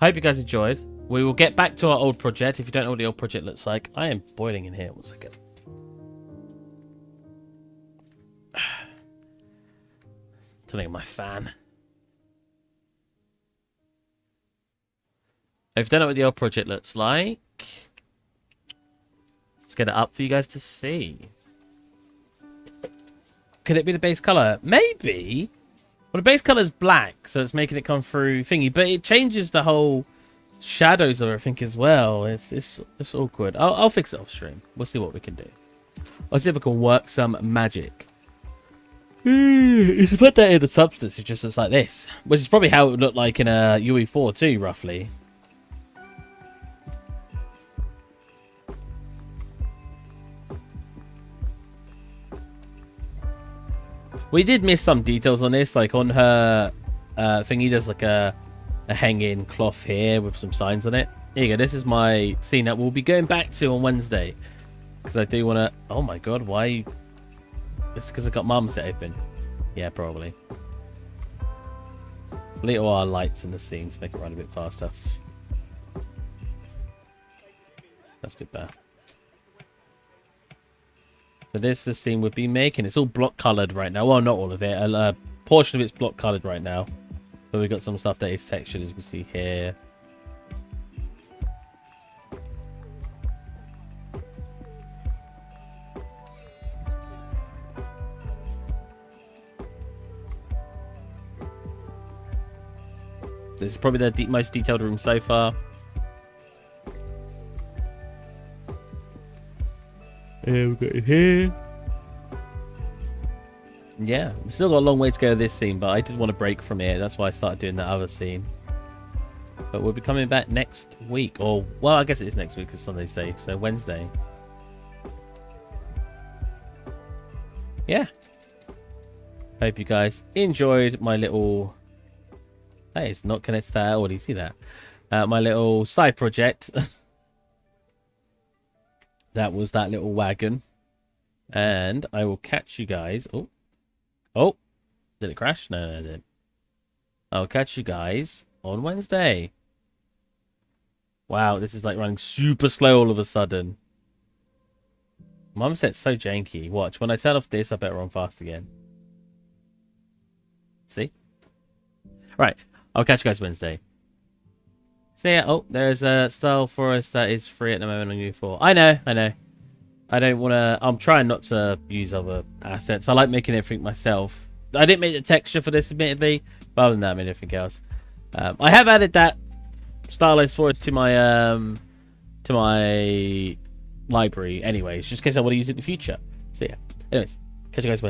Hope you guys enjoyed. We will get back to our old project. If you don't know what the old project looks like, I am boiling in here. 1 second. Turning on my fan. If you don't know what the old project looks like, let's get it up for you guys to see. Could it be the base color? Maybe. Well, the base color is black, so it's making it come through thingy, but it changes the whole shadows of everything as well. It's awkward. I'll fix it off stream. We'll see what we can do. I'll see if I can work some magic. It's a put that in the substance. It just looks like this, which is probably how it would look like in a UE4 too, roughly. We did miss some details on this, like on her thingy, there's like a hanging cloth here with some signs on it. Here you go, this is my scene that we'll be going back to on Wednesday. Because I do want to... Oh my god, why? It's because I got mum set open. Yeah, probably. Little our lights in the scene to make it run a bit faster. That's a bit better. So this is the scene we'd be making. It's all block colored right now. Well, not all of it. A portion of it's block colored right now. But we've got some stuff that is textured, as you can see here. This is probably the most detailed room so far. Yeah, we've got it here. Yeah, we've still got a long way to go with this scene, but I did want to break from it. That's why I started doing that other scene. But we'll be coming back next week. Or, well, I guess it is next week because Sunday's safe. So Wednesday. Yeah. Hope you guys enjoyed my little... Hey, it's not connected to that at all. Do you see that? My little side project. That was that little wagon. And I will catch you guys. Oh. Oh. Did it crash? No, it didn't. I'll catch you guys on Wednesday. Wow, this is like running super slow all of a sudden. Mum said it's so janky. Watch, when I turn off this, I better run fast again. See? Right. I'll catch you guys Wednesday. So yeah, oh, there's a style forest that is free at the moment on U4. I know. I don't want to... I'm trying not to use other assets. I like making everything myself. I didn't make the texture for this, admittedly. But other than that, I made everything else. I have added that stylized forest to my library anyways, just in case I want to use it in the future. So yeah. Anyways, catch you guys Wednesday.